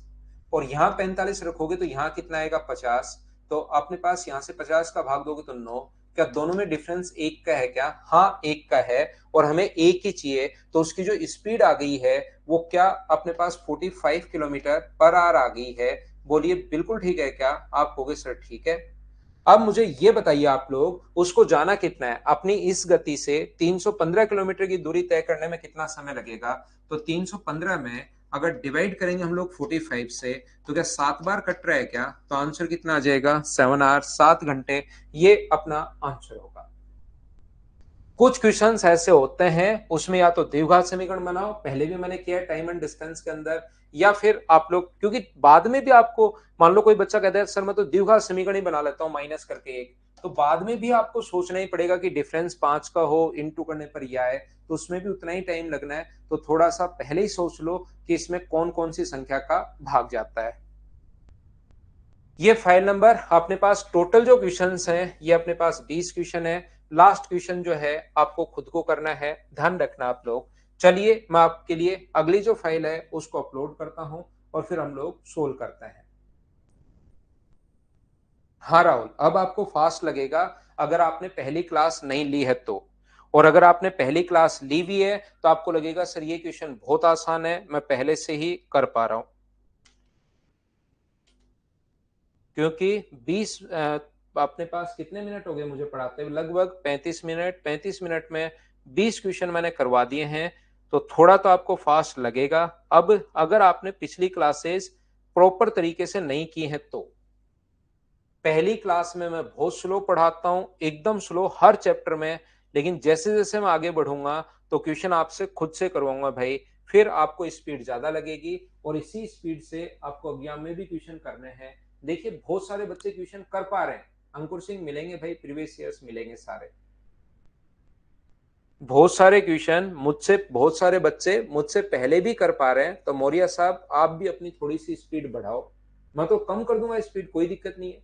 और यहाँ 45 रखोगे तो यहाँ कितना आएगा 50। तो अपने पास यहाँ से 50 का भाग दोगे तो 9। क्या दोनों में डिफरेंस एक का है क्या? हाँ एक का है, और हमें एक ही चाहिए। तो उसकी जो स्पीड आ गई है वो क्या अपने पास 45 किलोमीटर पर आवर आ गई है। बोलिए बिल्कुल ठीक है क्या? आप कहोगे सर ठीक है। अब मुझे ये बताइए आप लोग उसको जाना कितना है, अपनी इस गति से 315 किलोमीटर की दूरी तय करने में कितना समय लगेगा? तो 315 में अगर डिवाइड करेंगे हम लोग 45 से तो क्या 7 बार कट रहा है क्या? तो आंसर कितना आ जाएगा? 7 आवर, 7 घंटे। ये अपना आंसर होगा। कुछ क्वेश्चंस ऐसे होते हैं उसमें या तो द्विघात समीकरण बनाओ, पहले भी मैंने किया है टाइम एंड डिस्टेंस के अंदर, या फिर आप लोग, क्योंकि बाद में भी आपको मान लो कोई बच्चा कहता है सर मैं तो द्विघात समीकरण ही बना लेता हूं माइनस करके एक, तो बाद में भी आपको सोचना ही पड़ेगा कि डिफरेंस 5 का हो, इनटू करने पर यह है, तो उसमें भी उतना ही टाइम लगना है। तो थोड़ा सा पहले ही सोच लो कि इसमें कौन कौन सी संख्या का भाग जाता है। ये फाइल नंबर अपने पास टोटल जो क्वेश्चंस हैं ये अपने पास 20 क्वेश्चन है। लास्ट क्वेश्चन जो है आपको खुद को करना है, ध्यान रखना आप लोग। चलिए मैं आपके लिए अगली जो फाइल है उसको अपलोड करता हूं और फिर हम लोग सोल्व करते हैं। हाँ राहुल, अब आपको फास्ट लगेगा अगर आपने पहली क्लास नहीं ली है तो। और अगर आपने पहली क्लास ली हुई है तो आपको लगेगा सर ये क्वेश्चन बहुत आसान है, मैं पहले से ही कर पा रहा हूं। क्योंकि 20 अपने पास कितने मिनट हो गए मुझे पढ़ाते हुए, लगभग 35 मिनट। 35 मिनट में 20 क्वेश्चन मैंने करवा दिए हैं, तो थोड़ा तो आपको फास्ट लगेगा। अब अगर आपने पिछली क्लासेस प्रॉपर तरीके से नहीं की हैं तो पहली क्लास में मैं बहुत स्लो पढ़ाता हूं, एकदम स्लो हर चैप्टर में। लेकिन जैसे जैसे मैं आगे बढ़ूंगा तो क्वेश्चन आपसे खुद से करवाऊंगा भाई, फिर आपको स्पीड ज्यादा लगेगी और इसी स्पीड से आपको एग्जाम में भी क्वेश्चन करने हैं। देखिए बहुत सारे बच्चे क्वेश्चन कर पा रहे हैं, अंकुर सिंह मिलेंगे भाई, प्रीवियस ईयर्स मिलेंगे सारे। बहुत सारे क्वेश्चन मुझसे, बहुत सारे बच्चे मुझसे पहले भी कर पा रहे हैं। तो मौर्य साहब आप भी अपनी थोड़ी सी स्पीड बढ़ाओ, मैं तो कम कर दूंगा स्पीड, कोई दिक्कत नहीं है।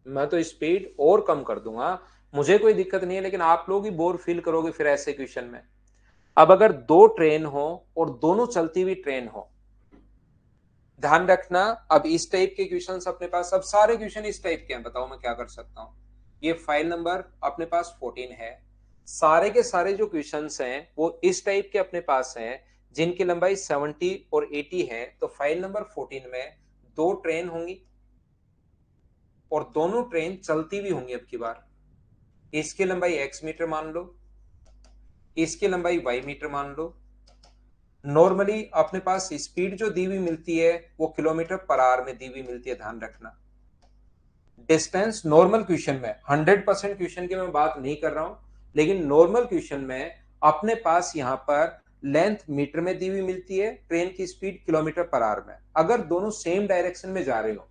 मैं तो स्पीड और कम कर दूंगा, मुझे कोई दिक्कत नहीं है, लेकिन आप लोग ही बोर फील करोगे फिर ऐसे क्वेश्चन में। अब अगर दो ट्रेन हो और दोनों चलती हुई ट्रेन हो, ध्यान रखना। अब इस टाइप के क्वेश्चंस अपने पास, अब सारे क्वेश्चन इस टाइप के हैं, बताओ मैं क्या कर सकता हूं। ये फाइल नंबर अपने पास 14 है। सारे के सारे जो क्वेश्चंस हैं वो इस टाइप के अपने पास हैं जिनकी लंबाई 70 और 80 है। तो फाइल नंबर 14 में दो ट्रेन होंगी और दोनों ट्रेन चलती भी होंगी। अब की बार इसकी लंबाई x मीटर मान लो, इसकी लंबाई y मीटर मान लो। नॉर्मली अपने पास स्पीड जो दी हुई मिलती है वो किलोमीटर पर आवर में दी हुई मिलती है, ध्यान रखना। डिस्टेंस नॉर्मल क्वेश्चन में 100% क्वेश्चन की मैं बात नहीं कर रहा हूं, लेकिन नॉर्मल क्वेश्चन में अपने पास यहां पर लेंथ मीटर में दी हुई मिलती है, ट्रेन की स्पीड किलोमीटर पर आवर में। अगर दोनों सेम डायरेक्शन में जा रहे हो,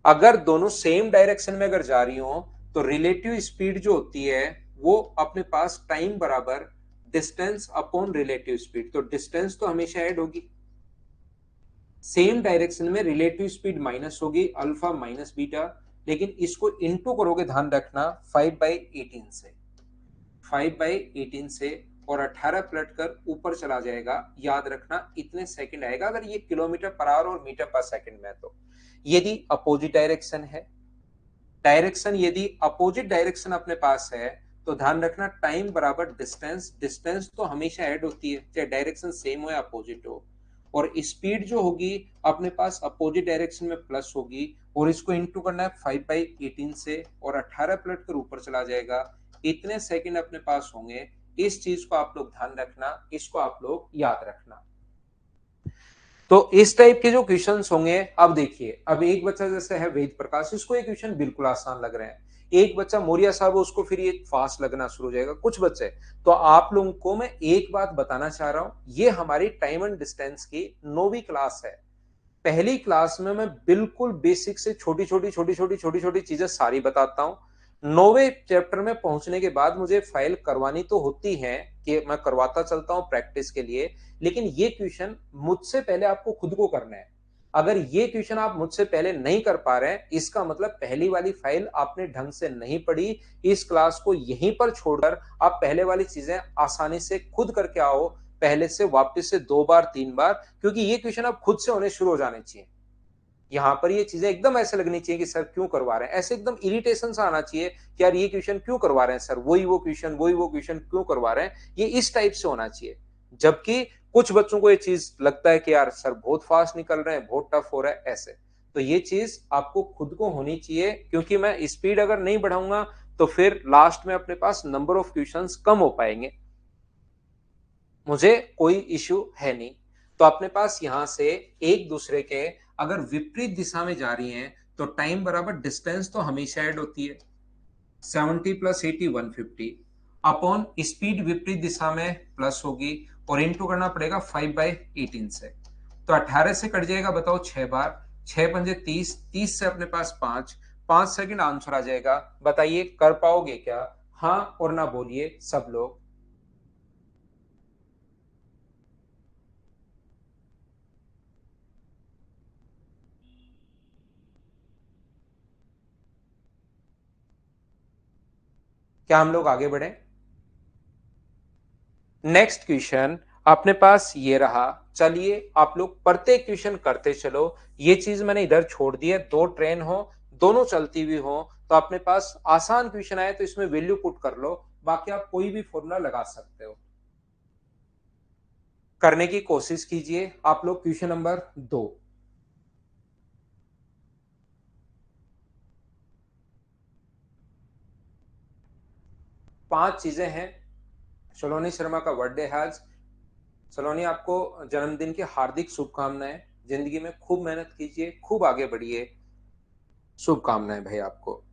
अगर दोनों सेम डायरेक्शन में अगर जा रही हो तो रिलेटिव स्पीड जो होती है वो अपने पास टाइम बराबर डिस्टेंस अपॉन रिलेटिव स्पीड। तो डिस्टेंस तो हमेशा ऐड होगी, सेम डायरेक्शन में रिलेटिव स्पीड माइनस होगी, अल्फा माइनस बीटा। लेकिन इसको इनटू करोगे, ध्यान रखना, 5/18 से, 5/18 से, और 18 पलट कर ऊपर चला जाएगा। याद रखना इतने सेकंड आएगा अगर ये किलोमीटर पर आवर और मीटर पर सेकंड में। तो यदि अपोजिट डायरेक्शन है, डायरेक्शन यदि अपोजिट डायरेक्शन अपने पास है, तो ध्यान रखना टाइम बराबर डिस्टेंस। डिस्टेंस तो हमेशा ऐड होती है चाहे डायरेक्शन सेम हो या अपोजिट हो। और स्पीड जो होगी अपने पास अपोजिट डायरेक्शन में प्लस होगी, और इसको इंटू करना है 5/18 से, और 18 पलट कर ऊपर चला जाएगा। इतने सेकंड अपने पास होंगे। इस चीज को आप लोग ध्यान रखना, इसको आप लोग याद रखना। तो इस टाइप के जो क्वेश्चंस होंगे, अब देखिए, अब एक बच्चा जैसे है वेद प्रकाश, इसको ये क्वेश्चन बिल्कुल आसान लग रहे हैं। एक बच्चा मौर्य साहब, उसको फिर ये फास्ट लगना शुरू हो जाएगा, कुछ बच्चे। तो आप लोगों को मैं एक बात बताना चाह रहा हूं, ये हमारी टाइम एंड डिस्टेंस की 9वीं क्लास है। पहली क्लास में मैं बिल्कुल बेसिक से छोटी छोटी छोटी छोटी छोटी छोटी चीजें सारी बताता हूँ। 9वें चैप्टर में पहुंचने के बाद मुझे फाइल करवानी तो होती है कि मैं करवाता चलता हूँ प्रैक्टिस के लिए, लेकिन ये क्वेश्चन मुझसे पहले आपको खुद को करना है। अगर ये क्वेश्चन आप मुझसे पहले नहीं कर पा रहे हैं, इसका मतलब पहली वाली फाइल आपने ढंग से नहीं पढ़ी। इस क्लास को यहीं पर छोड़कर आप पहले वाली चीजें आसानी से खुद करके आओ, पहले से वापस से 2 बार 3 बार, क्योंकि ये क्वेश्चन अब खुद से होने शुरू हो जाने चाहिए। यहां पर ये चीजें एकदम ऐसे लगनी चाहिए कि सर क्यों करवा रहे हैं, ऐसे एकदम इरिटेशन सा आना चाहिए कि यार ये क्वेश्चन क्यों करवा रहे हैं सर, वही वो क्वेश्चन, वही वो क्वेश्चन क्यों करवा रहे हैं, ये इस टाइप से होना चाहिए। जबकि कुछ बच्चों को ये चीज लगता है कि यार सर बहुत फास्ट निकल रहे हैं, बहुत टफ हो रहा है ऐसे। तो ये चीज आपको खुद को होनी चाहिए, क्योंकि मैं स्पीड अगर नहीं बढ़ाऊंगा तो फिर लास्ट में अपने पास नंबर ऑफ क्वेश्चंस कम हो पाएंगे। मुझे कोई इश्यू है नहीं। तो अपने पास यहां से एक दूसरे के अगर विपरीत दिशा में जा रही हैं तो टाइम बराबर डिस्टेंस तो हमेशा ऐड होती है, 70 + 80 150, अपॉन स्पीड विपरीत दिशा में प्लस होगी, और इंटू करना पड़ेगा 5/18 से। तो 18 से कट जाएगा, बताओ 6 बार, 6 पंजे 30, 30 से अपने पास 5 सेकंड आंसर आ जाएगा। बताइए कर पाओगे क्या? हाँ और ना बोलिए सब लोग। क्या हम लोग आगे बढ़े? नेक्स्ट क्वेश्चन अपने पास ये रहा। चलिए आप लोग प्रत्येक क्वेश्चन करते चलो। ये चीज मैंने इधर छोड़ दी है, दो ट्रेन हो, दोनों चलती हुई हो, तो अपने पास आसान क्वेश्चन आए तो इसमें वैल्यू पुट कर लो, बाकी आप कोई भी फॉर्मूला लगा सकते हो। करने की कोशिश कीजिए आप लोग। Question number 2। 5 चीजें हैं। सलोनी शर्मा का बर्थडे है आज। सलोनी आपको जन्मदिन की हार्दिक शुभकामनाएं। जिंदगी में खूब मेहनत कीजिए, खूब आगे बढ़िए। शुभकामनाएं भाई आपको।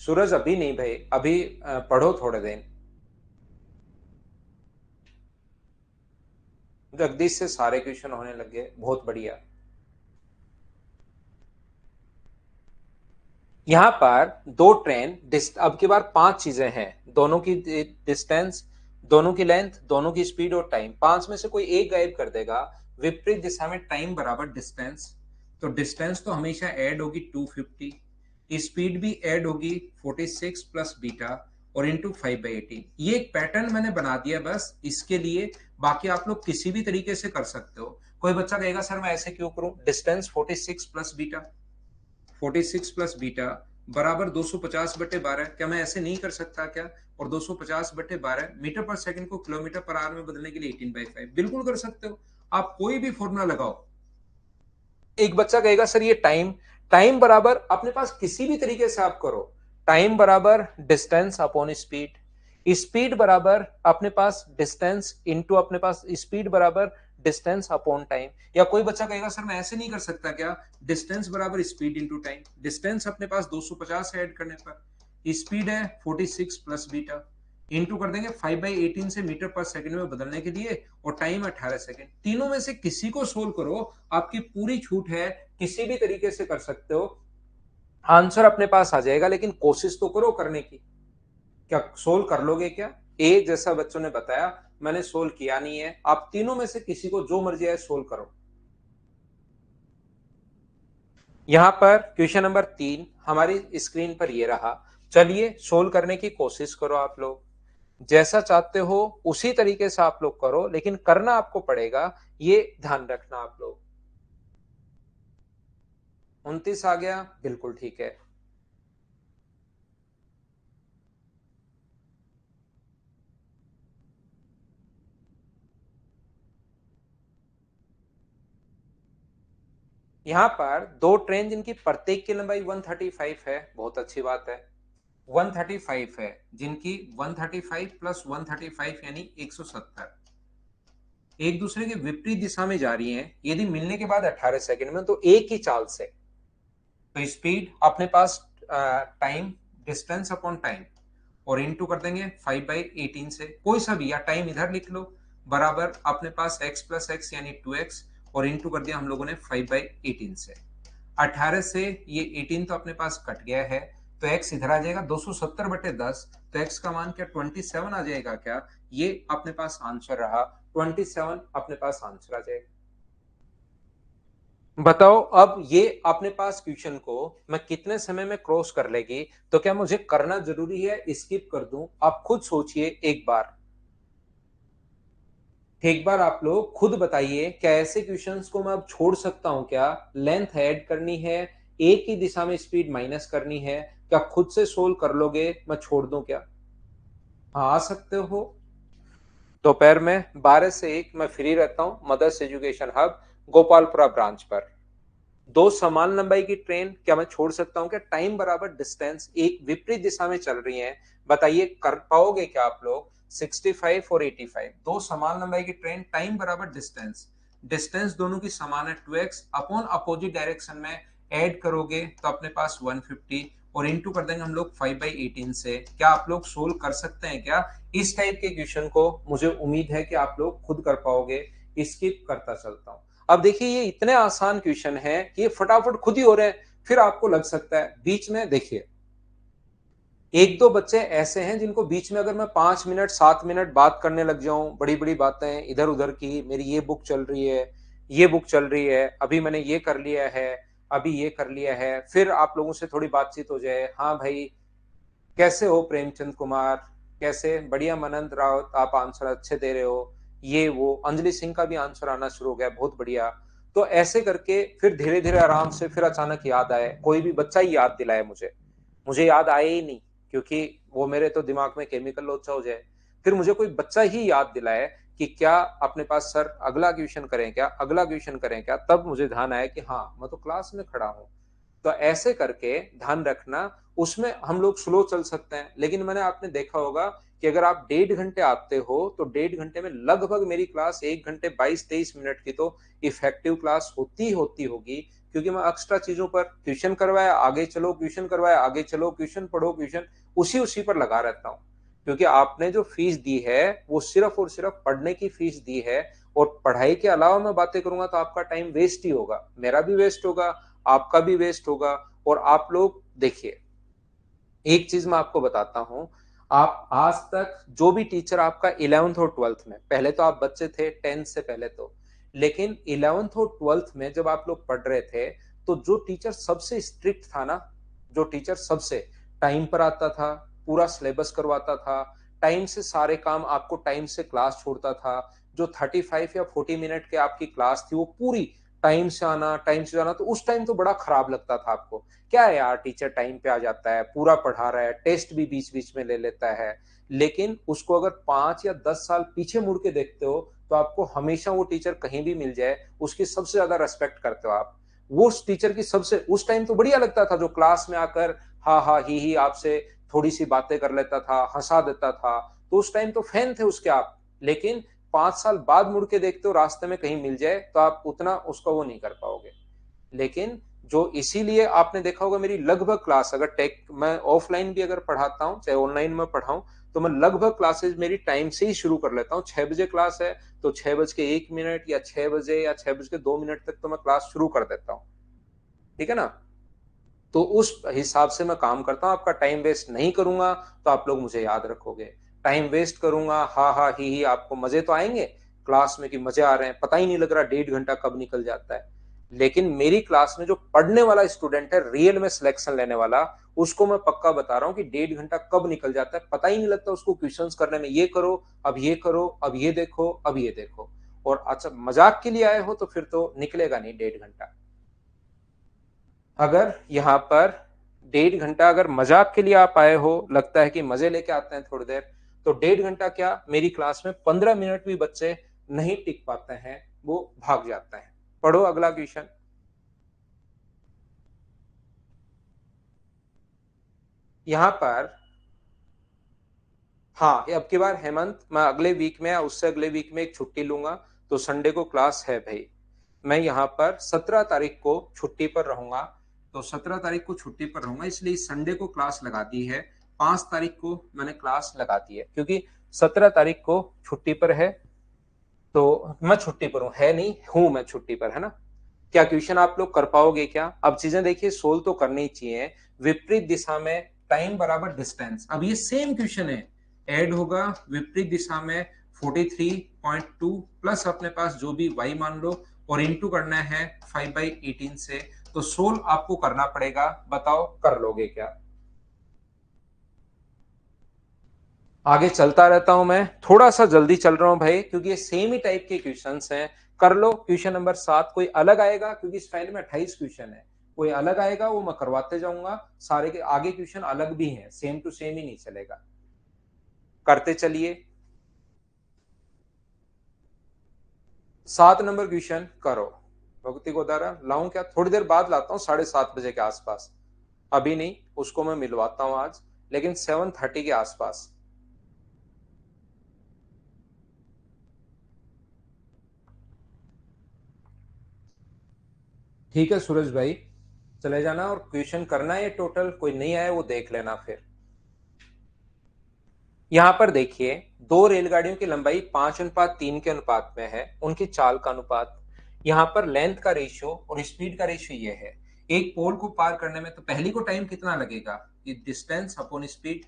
सूरज अभी नहीं भाई, अभी पढ़ो थोड़े दिन। जगदीश से सारे क्वेश्चन होने लगे, बहुत बढ़िया। यहाँ पर दो ट्रेन अब की बार 5 चीजें हैं। दोनों की डिस्टेंस, दोनों की लेंथ, दोनों की स्पीड और टाइम। 5 में से कोई एक गायब कर देगा। विपरीत दिशा में टाइम बराबर डिस्टेंस। तो डिस्टेंस तो हमेशा ऐड होगी 250, स्पीड भी ऐड होगी 46 प्लस बीटा और इंटू 5/18। ये एक पैटर्न मैंने बना दिया बस इसके लिए। बाकी आप लोग किसी भी तरीके से कर सकते हो। कोई बच्चा कहेगा सर मैं ऐसे क्यों करूं? Distance 46 plus beta, 46 plus beta बराबर 250/12। क्या मैं ऐसे नहीं कर सकता क्या? और 250/12 मीटर पर सेकंड को किलोमीटर पर आवर में बदलने के लिए 18/5 बिल्कुल कर सकते हो। आप कोई भी फॉर्मूला लगाओ। एक बच्चा कहेगा सर ये टाइम, टाइम बराबर अपने पास किसी भी तरीके से आप करो। टाइम बराबर डिस्टेंस अपॉन स्पीड, स्पीड बराबर अपने पास डिस्टेंस इंटू अपने पास स्पीड बराबर डिस्टेंस अपॉन टाइम। या कोई बच्चा कहेगा सर मैं ऐसे नहीं कर सकता क्या? डिस्टेंस बराबर स्पीड इंटू टाइम। डिस्टेंस अपने पास 250 ऐड करने पर, स्पीड है 46 प्लस बीटा, इंटू कर देंगे 5/18 से मीटर पर सेकंड में बदलने के लिए, और टाइम 18 सेकंड। तीनों में से किसी को सोल्व करो, आपकी पूरी छूट है, किसी भी तरीके से कर सकते हो। आंसर अपने पास आ जाएगा, लेकिन कोशिश तो करो करने की। क्या सोल्व कर लोगे क्या? ए जैसा बच्चों ने बताया, मैंने सोल्व किया नहीं है। आप तीनों में से किसी को जो मर्जी आए सोल्व करो। यहां पर क्वेश्चन नंबर 3 हमारी स्क्रीन पर ये रहा। चलिए सोल्व करने की कोशिश करो आप लोग। जैसा चाहते हो उसी तरीके से आप लोग करो, लेकिन करना आपको पड़ेगा, ये ध्यान रखना आप लोग। 29 आ गया, बिल्कुल ठीक है। यहां पर दो ट्रेन जिनकी प्रत्येक की लंबाई 135 है, बहुत अच्छी बात है। 135 है जिनकी 135 प्लस 135 यानी 170 एक दूसरे के विपरीत दिशा में जा रही हैं। यदि मिलने के बाद 18 सेकंड में, तो एक ही चाल से। तो स्पीड अपने पास टाइम, डिस्टेंस अपॉन टाइम और इनटू कर देंगे 5/18 से, कोई सा भी, या टाइम इधर लिख लो, बराबर अपने पास x प्लस एक्स यानी 2x, और इनटू कर दिया हम लोगों ने 5/18 से। 18 से ये 18 तो अपने पास कट गया है, तो x इधर आ जाएगा 270/10। तो x का मान क्या 27 आ जाएगा क्या? ये अपने पास आंसर रहा, 27 अपने पास आंसर आ जाएगा। बताओ अब ये अपने पास क्वेश्चन को मैं कितने समय में क्रॉस कर लेगी? तो क्या मुझे करना जरूरी है, स्किप कर दूं? आप खुद सोचिए एक बार। एक बार आप लोग खुद बताइए, क्या ऐसे क्वेश्चंस को मैं अब छोड़ सकता हूं क्या? लेंथ ऐड करनी है, एक ही दिशा में स्पीड माइनस करनी है। क्या खुद से सोल्व कर लोगे? मैं छोड़ दूं क्या? हाँ आ सकते हो। दोपहर में 12 से 1 मैं फ्री रहता हूं, Mother's Education Hub Gopalpura branch पर। दो समान लंबाई की ट्रेन क्या मैं छोड़ सकता हूं क्या? टाइम बराबर डिस्टेंस एक विपरीत दिशा में चल रही है। बताइए कर पाओगे क्या आप लोग? 65 और 85, दो समान लंबाई की ट्रेन, टाइम बराबर डिस्टेंस, डिस्टेंस दोनों की समान है 2x, अपॉन अपोजिट डायरेक्शन में ऐड करोगे तो अपने पास 150, और इनटू कर देंगे हम लोग 5/18 से। क्या आप लोग सोल्व कर सकते हैं क्या इस टाइप के क्वेश्चन को? मुझे उम्मीद है कि आप लोग खुद कर पाओगे। स्किप करता चलता हूं। अब देखिए ये इतने आसान क्वेश्चन है कि ये फटाफट खुद ही हो रहे हैं। फिर आपको लग सकता है बीच में, देखिए एक दो बच्चे ऐसे हैं जिनको बीच में अगर मैं 5 मिनट 7 मिनट बात करने लग जाऊं, बड़ी बड़ी बातें इधर उधर की, मेरी ये बुक चल रही है, ये बुक चल रही है, अभी मैंने ये कर लिया है, अभी ये कर लिया है, फिर आप लोगों से थोड़ी बातचीत हो जाए, हाँ भाई कैसे हो प्रेमचंद कुमार, कैसे, बढ़िया मनंत रावत, आप आंसर अच्छे दे रहे हो, ये वो, अंजलि सिंह का भी आंसर आना शुरू हो गया, बहुत बढ़िया। तो ऐसे करके फिर धीरे धीरे आराम से फिर अचानक याद आए, कोई भी बच्चा ही याद दिलाए मुझे, मुझे याद आए ही नहीं, क्योंकि वो मेरे तो दिमाग में केमिकल लोचा हो जाए। फिर मुझे कोई बच्चा ही याद दिलाए कि क्या अपने पास सर अगला क्वेश्चन करें क्या, अगला क्वेश्चन करें क्या, तब मुझे ध्यान आया कि हाँ मैं तो क्लास में खड़ा हूं। तो ऐसे करके ध्यान रखना, उसमें हम लोग स्लो चल सकते हैं, लेकिन मैंने आपने देखा होगा कि अगर आप 1.5 घंटे आते हो तो 1.5 घंटे में लगभग मेरी क्लास 1 घंटे 22-23 मिनट की तो इफेक्टिव क्लास होती होगी, क्योंकि मैं एक्स्ट्रा चीजों पर ट्यूशन करवाया आगे चलो, ट्यूशन करवाया आगे चलो, ट्यूशन पढ़ो ट्यूशन, उसी उसी पर लगा रहता हूँ। क्योंकि आपने जो फीस दी है वो सिर्फ और सिर्फ पढ़ने की फीस दी है, और पढ़ाई के अलावा मैं बातें करूंगा तो आपका टाइम वेस्ट ही होगा, मेरा भी वेस्ट होगा, आपका भी वेस्ट होगा। और आप लोग देखिए एक चीज मैं आपको बताता हूं, आप आज तक जो भी टीचर आपका 11th और 12th में, पहले तो आप बच्चे थे 10th से पहले तो, लेकिन 11th और 12th में जब आप लोग पढ़ रहे थे तो जो टीचर सबसे स्ट्रिक्ट था ना, जो टीचर सबसे टाइम पर आता था, पूरा सिलेबस करवाता था, टाइम से सारे काम, आपको टाइम से क्लास छोड़ता था, जो 35 या 40 मिनट के आपकी क्लास थी वो पूरी टाइम से आना, टाइम से जाना, तो उस टाइम तो बड़ा खराब लगता था आपको, क्या है यार टीचर टाइम पे आ जाता है, पूरा पढ़ा रहा है, टेस्ट भी बीच बीच में ले लेता है। लेकिन उसको अगर 5 या 10 साल पीछे मुड़ के देखते हो तो आपको हमेशा वो टीचर कहीं भी मिल जाए उसकी सबसे ज्यादा रेस्पेक्ट करते हो आप। वो उस टीचर की सबसे, उस टाइम तो बढ़िया लगता था जो क्लास में आकर हा हा ही आपसे थोड़ी सी बातें कर लेता था, हंसा देता था, तो उस टाइम तो फैन थे उसके आप। लेकिन 5 साल बाद मुड़ के देखते हो रास्ते में कहीं मिल जाए तो आप उतना उसका वो नहीं कर पाओगे। लेकिन जो, इसीलिए आपने देखा होगा मेरी लगभग क्लास, अगर टेक मैं ऑफलाइन भी अगर पढ़ाता हूँ चाहे ऑनलाइन में पढ़ाऊं, तो मैं लगभग क्लासेस मेरी टाइम से ही शुरू कर लेता हूँ। 6 बजे क्लास है तो 6 बज के 1 मिनट या 6 बजे या 6 बज के 2 मिनट तक तो मैं क्लास शुरू कर देता हूँ, ठीक है ना। तो उस हिसाब से मैं काम करता हूँ, आपका टाइम वेस्ट नहीं करूंगा तो आप लोग मुझे याद रखोगे। टाइम वेस्ट करूंगा हा हा ही आपको मजे तो आएंगे क्लास में कि मजे आ रहे हैं, पता ही नहीं लग रहा 1.5 घंटा कब निकल जाता है। लेकिन मेरी क्लास में जो पढ़ने वाला स्टूडेंट है, रियल में सिलेक्शन लेने वाला, उसको मैं पक्का बता रहा हूँ कि 1.5 घंटा कब निकल जाता है पता ही नहीं लगता उसको, क्वेश्चंस करने में, ये करो अब ये करो अब ये देखो अब ये देखो। और अच्छा मजाक के लिए आए हो तो फिर तो निकलेगा नहीं 1.5 घंटा। अगर यहाँ पर 1.5 घंटा अगर मजाक के लिए आप आए हो, लगता है कि मजे लेके आते हैं थोड़ी देर, तो 1.5 घंटा क्या, मेरी क्लास में 15 मिनट भी बच्चे नहीं टिक पाते हैं, वो भाग जाते हैं। पढ़ो अगला क्वेश्चन। यहाँ पर हाँ, ये अब की बार हेमंत मैं अगले वीक में या उससे अगले वीक में एक छुट्टी लूंगा, तो संडे को क्लास है भाई। मैं यहाँ पर 17 तारीख को छुट्टी पर रहूंगा, तो 17 तारीख को छुट्टी पर रहूंगा, इसलिए संडे को क्लास लगा दी है। 5 तारीख को मैंने क्लास लगा दी है क्योंकि 17 तारीख को छुट्टी पर है, तो मैं छुट्टी पर हूँ, है नहीं हूं मैं छुट्टी पर, है ना। क्या क्वेश्चन आप लोग कर पाओगे क्या? अब चीजें देखिए सोल्व तो करनी ही चाहिए। विपरीत दिशा में टाइम बराबर डिस्टेंस, अब ये सेम क्वेश्चन है, ऐड होगा विपरीत दिशा में 43.2 प्लस अपने पास जो भी y मान लो, और इंटू करना है 5/18 से, तो सोल्व आपको करना पड़ेगा, बताओ कर लोगे क्या? आगे चलता रहता हूं मैं, थोड़ा सा जल्दी चल रहा हूं भाई क्योंकि ये सेम ही टाइप के क्वेश्चंस हैं। कर लो क्वेश्चन नंबर 7, कोई अलग आएगा क्योंकि इस फाइल में 28 क्वेश्चन है, कोई अलग आएगा वो मैं करवाते जाऊंगा, सारे के आगे क्वेश्चन अलग भी हैं, सेम टू सेम ही नहीं चलेगा। करते चलिए। 7 नंबर क्वेश्चन करो। भक्ति को दारा लाऊं क्या, थोड़ी देर बाद लाता हूँ, 7:30 बजे के आसपास, अभी नहीं, उसको मैं मिलवाता हूँ आज, लेकिन 7:30 के आसपास। ठीक है सूरज भाई। चले जाना और क्वेश्चन करना है। टोटल कोई नहीं आया वो देख लेना। फिर यहां पर देखिए, दो रेलगाड़ियों की लंबाई 5:3 के अनुपात में है, उनकी चाल का अनुपात। यहां पर लेंथ का रेशियो और स्पीड का रेशियो ये है। एक पोल को पार करने में तो पहली को टाइम कितना लगेगा, ये डिस्टेंस अपॉन स्पीड,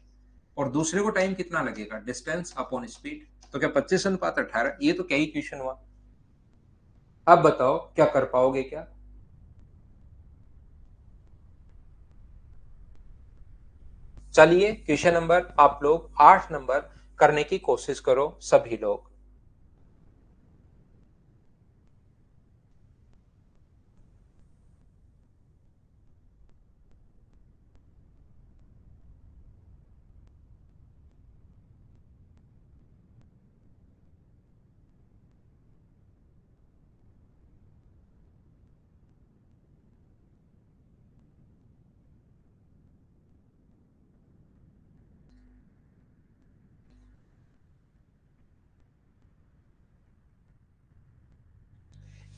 और दूसरे को टाइम कितना लगेगा, डिस्टेंस अपॉन स्पीड। तो क्या 25:18? ये तो क्या ही क्वेश्चन हुआ। अब बताओ क्या कर पाओगे क्या। चलिए क्वेश्चन नंबर आप लोग 8 नंबर करने की कोशिश करो सभी लोग।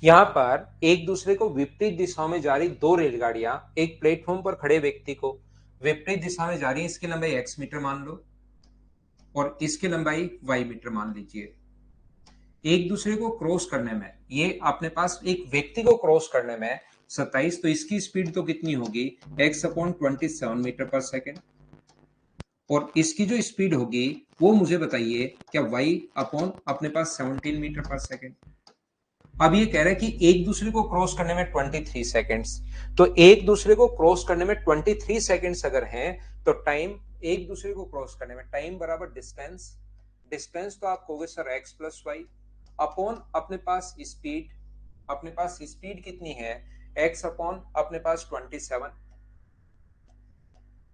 यहाँ पर एक दूसरे को विपरीत दिशाओं में जा रही दो रेलगाड़ियां एक प्लेटफॉर्म पर खड़े व्यक्ति को विपरीत दिशा में जा रही है। इसकी लंबाई x मीटर मान लो और इसकी लंबाई y मीटर मान लीजिए। एक दूसरे को क्रॉस करने में, ये अपने पास एक व्यक्ति को क्रॉस करने में 27, तो इसकी स्पीड तो कितनी होगी, x/27 मीटर पर सेकेंड। और इसकी जो स्पीड होगी वो मुझे बताइए क्या y/17 मीटर पर सेकेंड। अब ये कह रहा है कि एक दूसरे को क्रॉस करने में 23 सेकेंड्स। तो एक दूसरे को क्रॉस करने में 23 सेकेंड्स अगर हैं, तो टाइम एक दूसरे को क्रॉस करने में टाइम बराबर डिस्टेंस। डिस्टेंस तो आप कहोगे सर x+y अपॉन अपने पास स्पीड। अपने पास स्पीड कितनी है, x अपॉन अपने पास 27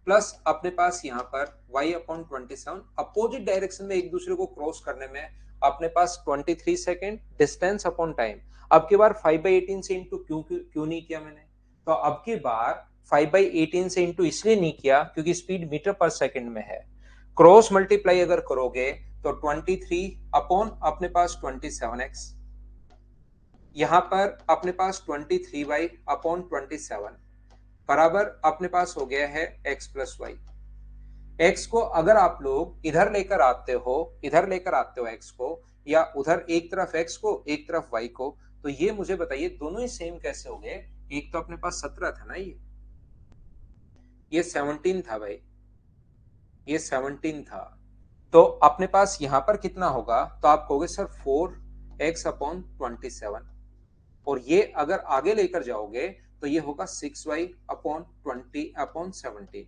प्लस अपने पास यहाँ पर y/27। अपोजिट डायरेक्शन में एक दूसरे को क्रॉस करने में अपने पास 23 सेकेंड, डिस्टेंस अपॉन टाइम। अब की बार 5/18 से इंटू क्यों क्यों नहीं किया मैंने, तो अब की बार 5/18 से इंटू इसलिए नहीं किया क्योंकि स्पीड मीटर पर सेकेंड में है। क्रॉस मल्टीप्लाई अगर करोगे तो 23 अपॉन अपने पास 27x, यहां पर अपने पास 23y/27 बराबर अपने पास हो गया है x+y। x को अगर आप लोग इधर लेकर आते हो, इधर लेकर आते हो x को, या उधर एक तरफ x को एक तरफ y को, तो ये मुझे बताइए दोनों ही सेम कैसे हो गए। एक तो अपने पास 17 था ना, ये 17 था भाई, ये 17 था। तो अपने पास यहां पर कितना होगा, तो आप कहोगे सर 4x/27, और ये अगर आगे लेकर जाओगे तो ये होगा 6y/20/17।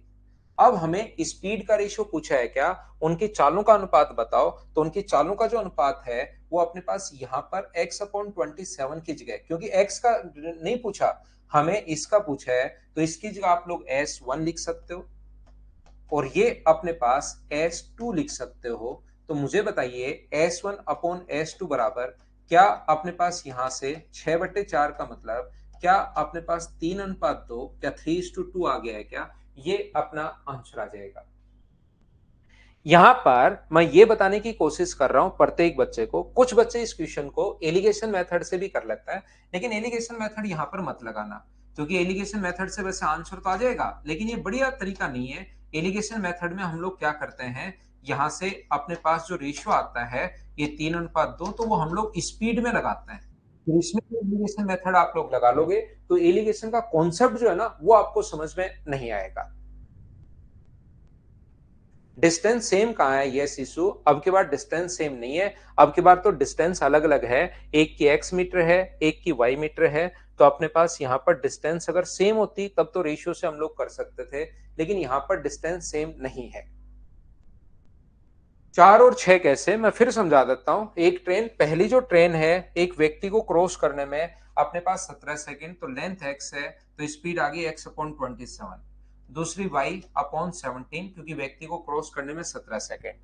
अब हमें स्पीड का रेशियो पूछा है क्या, उनकी चालों का अनुपात बताओ। तो उनकी चालों का जो अनुपात है वो अपने पास यहाँ पर x/27 की जगह, क्योंकि x का नहीं पूछा, हमें इसका पूछा है, तो इसकी जगह आप लोग s1 लिख सकते हो और ये अपने पास s2 लिख सकते हो। तो मुझे बताइए s1/s2 बराबर क्या अपने पास यहां से 6/4 का मतलब क्या अपने पास 3:2, क्या 3:2 आ गया है क्या, ये अपना आंसर आ जाएगा। यहां पर मैं ये बताने की कोशिश कर रहा हूं प्रत्येक बच्चे को, कुछ बच्चे इस क्वेश्चन को एलिगेशन मेथड से भी कर लेता है, लेकिन एलिगेशन मेथड यहां पर मत लगाना, क्योंकि एलिगेशन मेथड से वैसे आंसर तो आ जाएगा लेकिन ये बढ़िया तरीका नहीं है। एलिगेशन मेथड में हम लोग क्या करते हैं, यहां से अपने पास जो रेशियो आता है ये 3:2, तो वो हम लोग स्पीड में लगाते हैं। तो इसमें एलिगेशन मेथड आप लोग लगा लोगे तो एलिगेशन का कॉन्सेप्ट जो है ना वो आपको समझ में नहीं आएगा। डिस्टेंस सेम कहाँ है, ये शिशु अब की बार डिस्टेंस सेम नहीं है, अब की बार तो डिस्टेंस अलग अलग है। एक की x मीटर है, एक की y मीटर है। तो अपने पास यहाँ पर डिस्टेंस अगर सेम होती तब तो रेशियो से हम लोग कर सकते थे, लेकिन यहाँ पर डिस्टेंस सेम नहीं है। 4 और 6 कैसे, मैं फिर समझा देता हूं। एक ट्रेन, पहली जो ट्रेन है एक व्यक्ति को क्रॉस करने में अपने पास 17 सेकेंड, तो लेंथ x है तो स्पीड आ गई x/27। दूसरी y/17 क्योंकि व्यक्ति को क्रॉस करने में 17 सेकेंड।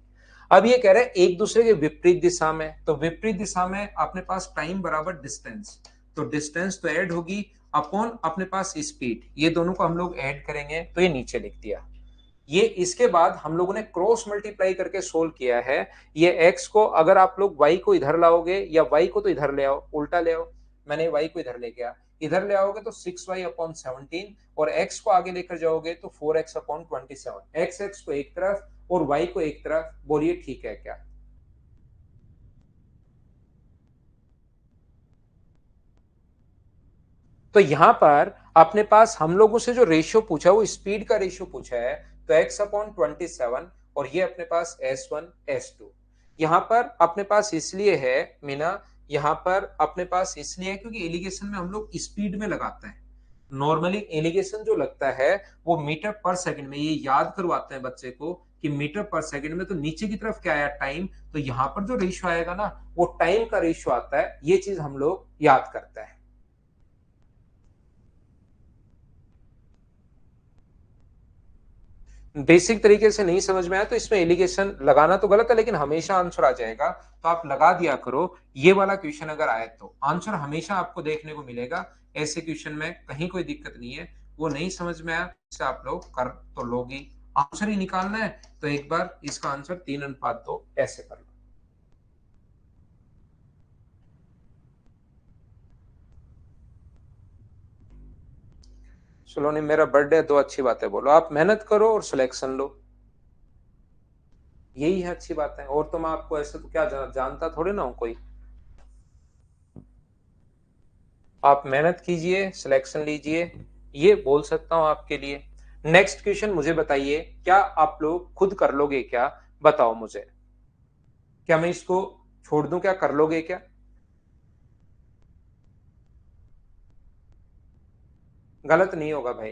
अब ये कह रहे हैं एक दूसरे के विपरीत दिशा में, तो विपरीत दिशा में अपने पास टाइम बराबर डिस्टेंस, तो डिस्टेंस तो ऐड होगी अपॉन अपने पास स्पीड, ये दोनों को हम लोग ऐड करेंगे तो ये नीचे लिख दिया। ये इसके बाद हम लोगों ने क्रॉस मल्टीप्लाई करके सोल्व किया है। ये x को अगर आप लोग y को इधर लाओगे या y को तो इधर ले आओ, उल्टा ले आओ, मैंने y को इधर ले गया, इधर ले आओगे तो 6y/17 और x को आगे लेकर जाओगे तो 4x/27। एक्स एक्स को एक तरफ और y को एक तरफ, बोलिए ठीक है क्या? तो यहां पर अपने पास हम लोगों से जो रेशियो पूछा वो स्पीड का रेशियो पूछा है, तो x/27 और ये अपने पास S1 S2। यहां पर अपने पास इसलिए है मीना, यहां पर अपने पास इसलिए है क्योंकि एलिगेशन में हम लोग स्पीड में लगाते हैं। नॉर्मली एलिगेशन जो लगता है वो मीटर पर सेकंड में, ये याद करवाते हैं बच्चे को कि मीटर पर सेकंड में, तो नीचे की तरफ क्या आया टाइम, तो यहां पर जो रेशियो आएगा ना वो टाइम का रेशियो आता है, ये चीज हम लोग याद करते हैं। बेसिक तरीके से नहीं समझ में आया तो इसमें एलिगेशन लगाना तो गलत है, लेकिन हमेशा आंसर आ जाएगा, तो आप लगा दिया करो। ये वाला क्वेश्चन अगर आए तो आंसर हमेशा आपको देखने को मिलेगा। ऐसे क्वेश्चन में कहीं कोई दिक्कत नहीं है। वो नहीं समझ में आया इससे आप लोग कर तो लोगी, आंसर ही निकालना है तो एक बार इसका आंसर 3:2 ऐसे कर लो। चलो नहीं, मेरा बर्थडे है, दो अच्छी बातें बोलो, आप मेहनत करो और सिलेक्शन लो, यही है अच्छी बात है। और तो मैं आपको ऐसे तो क्या जानता थोड़े ना हूं कोई। आप मेहनत कीजिए, सिलेक्शन लीजिए, ये बोल सकता हूं आपके लिए। नेक्स्ट क्वेश्चन मुझे बताइए, क्या आप लोग खुद कर लोगे क्या? बताओ मुझे, क्या मैं इसको छोड़ दूं, क्या कर लोगे क्या? गलत नहीं होगा भाई।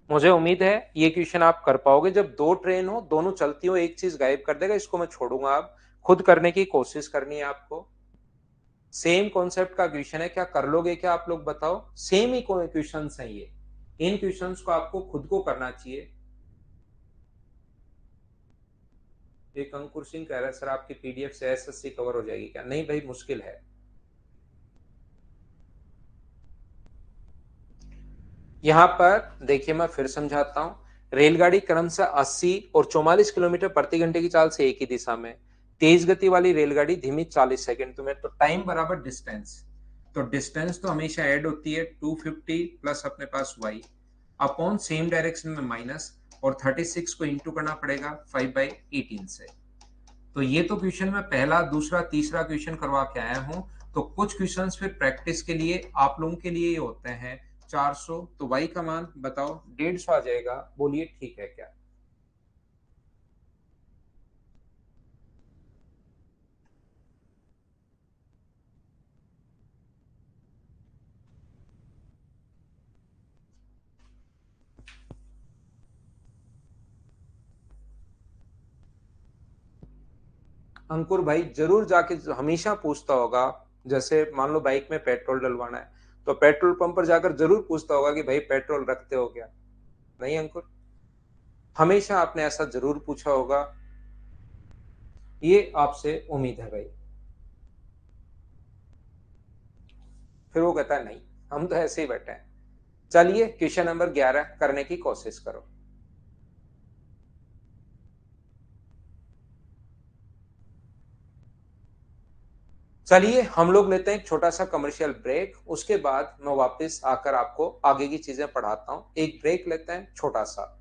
मुझे उम्मीद है ये क्वेश्चन आप कर पाओगे। जब दो ट्रेन हो, दोनों चलती हो, एक चीज गायब कर देगा, इसको मैं छोड़ूंगा। आप खुद करने की कोशिश करनी है आपको। सेम कॉन्सेप्ट का क्वेश्चन है, क्या कर लोगे क्या आप लोग बताओ। सेम ही क्वेश्चन है ये, इन क्वेश्चंस को आपको खुद को करना चाहिए। एक अंकुर सिंह कह रहा है सर आपकी पीडीएफ से एसएससी कवर हो जाएगी क्या? नहीं भाई, मुश्किल है। यहां पर देखिए मैं फिर समझाता हूं। रेलगाड़ी क्रमशः 80 और 44 किलोमीटर प्रति घंटे की चाल से एक ही दिशा में, तेज गति वाली रेलगाड़ी धीमी 40 सेकंड तुम्हें, तो टाइम बराबर डिस्टेंस, तो डिस्टेंस तो हमेशा ऐड होती है 250 प्लस अपने पास वाई अपॉन सेम डायरेक्शन में माइनस, और 36 को इंटू करना पड़ेगा 5/18 से। तो ये तो क्वेश्चन में पहला दूसरा तीसरा क्वेश्चन करवा के आया हूं। तो कुछ क्वेश्चंस फिर प्रैक्टिस के लिए आप लोगों के लिए होते हैं। 400, तो वाई का मान बताओ 150 आ जाएगा, बोलिए ठीक है क्या? अंकुर भाई जरूर जाके हमेशा पूछता होगा, जैसे मान लो बाइक में पेट्रोल डलवाना है तो पेट्रोल पंप पर जाकर जरूर पूछता होगा कि भाई पेट्रोल रखते हो क्या? नहीं अंकुर, हमेशा आपने ऐसा जरूर पूछा होगा, ये आपसे उम्मीद है भाई। फिर वो कहता है नहीं, हम तो ऐसे ही बैठे हैं। चलिए क्वेश्चन नंबर 11 करने की कोशिश करो। चलिए हम लोग लेते हैं एक छोटा सा कमर्शियल ब्रेक, उसके बाद मैं वापस आकर आपको आगे की चीजें पढ़ाता हूं। एक ब्रेक लेते हैं छोटा सा।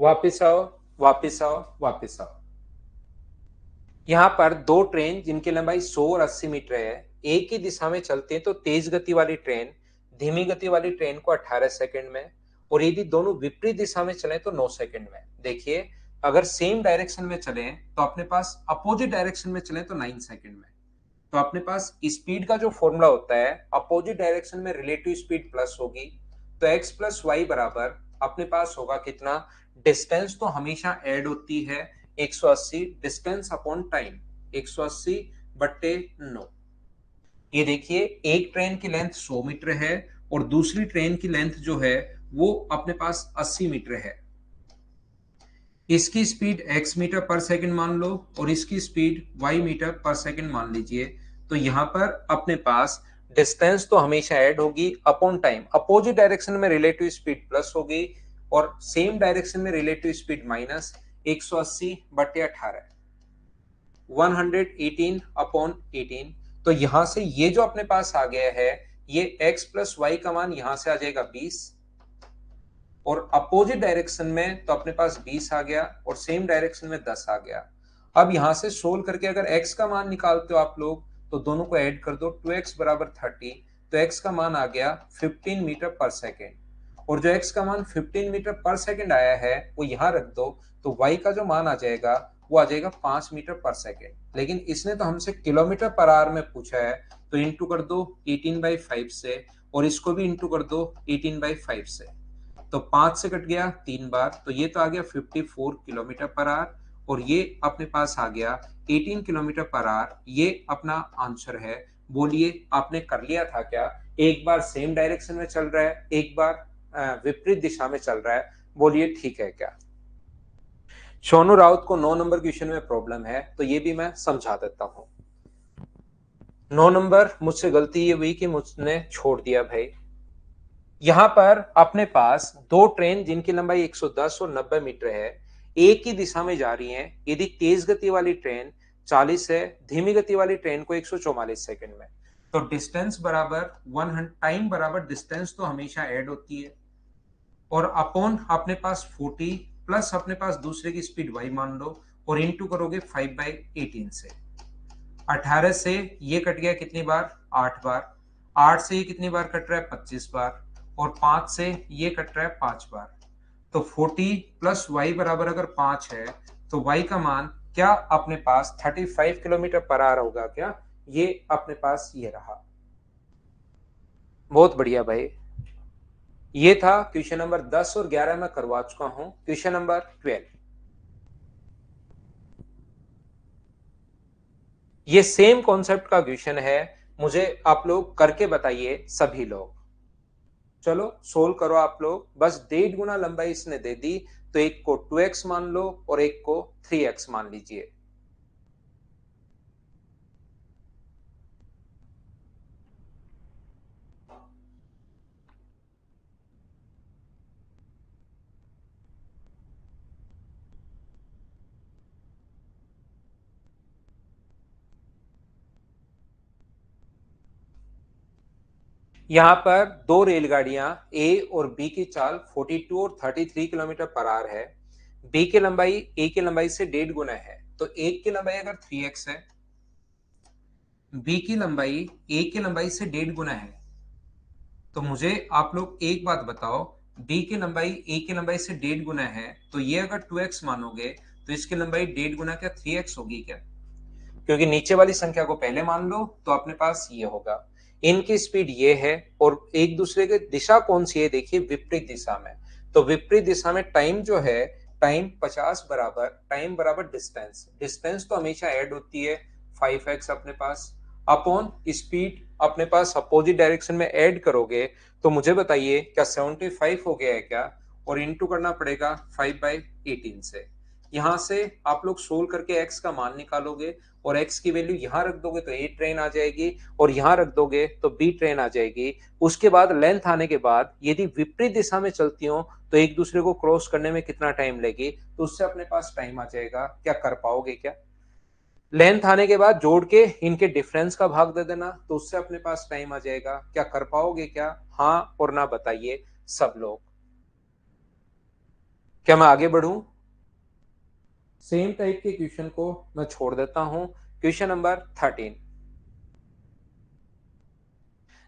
वापिस आओ, वापिस आओ, वापिस आओ। यहाँ पर दो ट्रेन जिनकी लंबाई 100 और 80 मीटर है, एक ही दिशा में चलते हैं, तो तेज गति वाली ट्रेन धीमी गति वाली ट्रेन को 18 सेकंड में, और यदि दोनों विपरीत दिशा में चले तो 9 सेकंड में। देखिए, अगर सेम डायरेक्शन में चले तो अपने पास, अपोजिट डायरेक्शन में चले तो 9 सेकंड में। तो अपने पास स्पीड का जो फॉर्मूला होता है, अपोजिट डायरेक्शन में रिलेटिव स्पीड प्लस होगी, तो x प्लस वाई बराबर अपने पास होगा कितना, डिस्टेंस तो हमेशा ऐड होती है 180, डिस्टेंस अपॉन टाइम 180 बट्टे 9। ये देखिए, एक ट्रेन की लेंथ 100 मीटर है और दूसरी ट्रेन की लेंथ जो है वो अपने पास 80 मीटर है। इसकी स्पीड x मीटर पर सेकंड मान लो और इसकी स्पीड y मीटर पर सेकंड मान लीजिए। तो यहां पर अपने पास डिस्टेंस तो हमेशा ऐड होगी अपॉन टाइम, अपोजिट डायरेक्शन में रिलेटिव स्पीड प्लस होगी और सेम डायरेक्शन में रिलेटिव स्पीड माइनस 180 बटे 18, 118 अपॉन 18। तो यहां से ये जो अपने पास आ गया है, ये x प्लस वाई का मान यहां से आ जाएगा 20, और अपोजिट डायरेक्शन में तो अपने पास 20 आ गया और सेम डायरेक्शन में 10 आ गया। अब यहां से सोल्व करके अगर x का मान निकालते हो आप लोग, तो दोनों को ऐड कर दो, 2x बराबर 30, तो x का मान आ गया 15 मीटर पर सेकेंड, और जो x का मान 15 मीटर पर सेकेंड आया है वो यहां रख दो, तो y का जो मान आ जाएगा वो आ जाएगा 5 मीटर पर सेकेंड। लेकिन इसने तो हमसे किलोमीटर पर आवर में पूछा है, तो इंटू कर दो 18/5 से, और इसको भी इंटू कर दो 18/5 से। तो 5 से कट गया 3 बार, तो ये तो आ गया 54 किलोमीटर पर आवर, और ये अपने पास आ गया 18 किलोमीटर पर आवर। ये अपना आंसर है। बोलिए, आपने कर लिया था क्या? एक बार सेम डायरेक्शन में चल रहा है, एक बार विपरीत दिशा में चल रहा है। बोलिए, ठीक है क्या? सोनू राउत को 9 नंबर क्वेश्चन में प्रॉब्लम है, तो ये भी मैं समझा देता हूं। 9 नंबर मुझसे गलती ये हुई कि मुझने छोड़ दिया भाई। यहां पर अपने पास दो ट्रेन जिनकी लंबाई 110 और 90 मीटर है, एक ही दिशा में जा रही हैं। यदि तेज गति वाली ट्रेन 40 है, धीमी गति वाली ट्रेन को 144 सेकंड में, तो डिस्टेंस बराबर 100, टाइम बराबर डिस्टेंस तो हमेशा ऐड होती है, और अपॉन अपने पास 40 प्लस अपने पास दूसरे की स्पीड y मान लो, और इंटू करोगे 5/18 से। 18 से ये कट गया कितनी बार? 8 बार। 8 से ये कितनी बार कट रहा है? 25 बार। और 5 से ये कट रहा है 5 बार। तो 40 प्लस y बराबर अगर 5 है, तो y का मान क्या अपने पास 35 किलोमीटर पर आवर होगा क्या? ये अपने पास ये रहा। बहुत बढ़िया भाई। ये था क्वेश्चन नंबर 10 और 11 में करवा चुका हूं। क्वेश्चन नंबर 12, ये सेम कॉन्सेप्ट का क्वेश्चन है। मुझे आप लोग करके बताइए सभी लोग। चलो सोल्व करो आप लोग। बस 1.5 गुना लंबाई इसने दे दी, तो एक को 2x मान लो और एक को 3x मान लीजिए। यहां पर दो रेलगाड़ियां ए और बी की चाल 42 और 33 किलोमीटर पर आवर है। बी की लंबाई ए की लंबाई से 1.5 गुना है, तो एक की लंबाई अगर 3x है, बी की लंबाई ए की लंबाई से 1.5 गुना है, तो मुझे आप लोग एक बात बताओ, बी की लंबाई ए की लंबाई से 1.5 गुना है, तो ये अगर 2x मानोगे तो इसकी लंबाई 1.5 गुना क्या 3x होगी क्या? क्योंकि नीचे वाली संख्या को पहले मान लो, तो अपने पास ये होगा। इनकी स्पीड ये है, और एक दूसरे की दिशा कौन सी है? देखिए, विपरीत दिशा में। तो विपरीत दिशा में टाइम जो है, टाइम 50 बराबर टाइम बराबर डिस्टेंस, डिस्टेंस तो हमेशा ऐड होती है 5x अपने पास, अपॉन स्पीड अपने पास अपोजिट डायरेक्शन में ऐड करोगे, तो मुझे बताइए क्या 75 हो गया है क्या? और इंटू करना पड़ेगा 5/18 से। यहां से आप लोग सोल्व करके x का मान निकालोगे, और x की वैल्यू यहां रख दोगे तो a ट्रेन आ जाएगी, और यहां रख दोगे तो b ट्रेन आ जाएगी। उसके बाद लेंथ आने के बाद यदि विपरीत दिशा में चलती हो, तो एक दूसरे को क्रॉस करने में कितना टाइम लेगी, तो उससे अपने पास टाइम आ जाएगा। क्या कर पाओगे क्या? लेंथ आने के बाद जोड़ के इनके डिफरेंस का भाग दे देना, तो उससे अपने पास टाइम आ जाएगा। क्या कर पाओगे क्या? हाँ और ना बताइए सब लोग। क्या मैं आगे बढ़ूं? सेम टाइप के क्वेश्चन को मैं छोड़ देता हूं। Question number 13।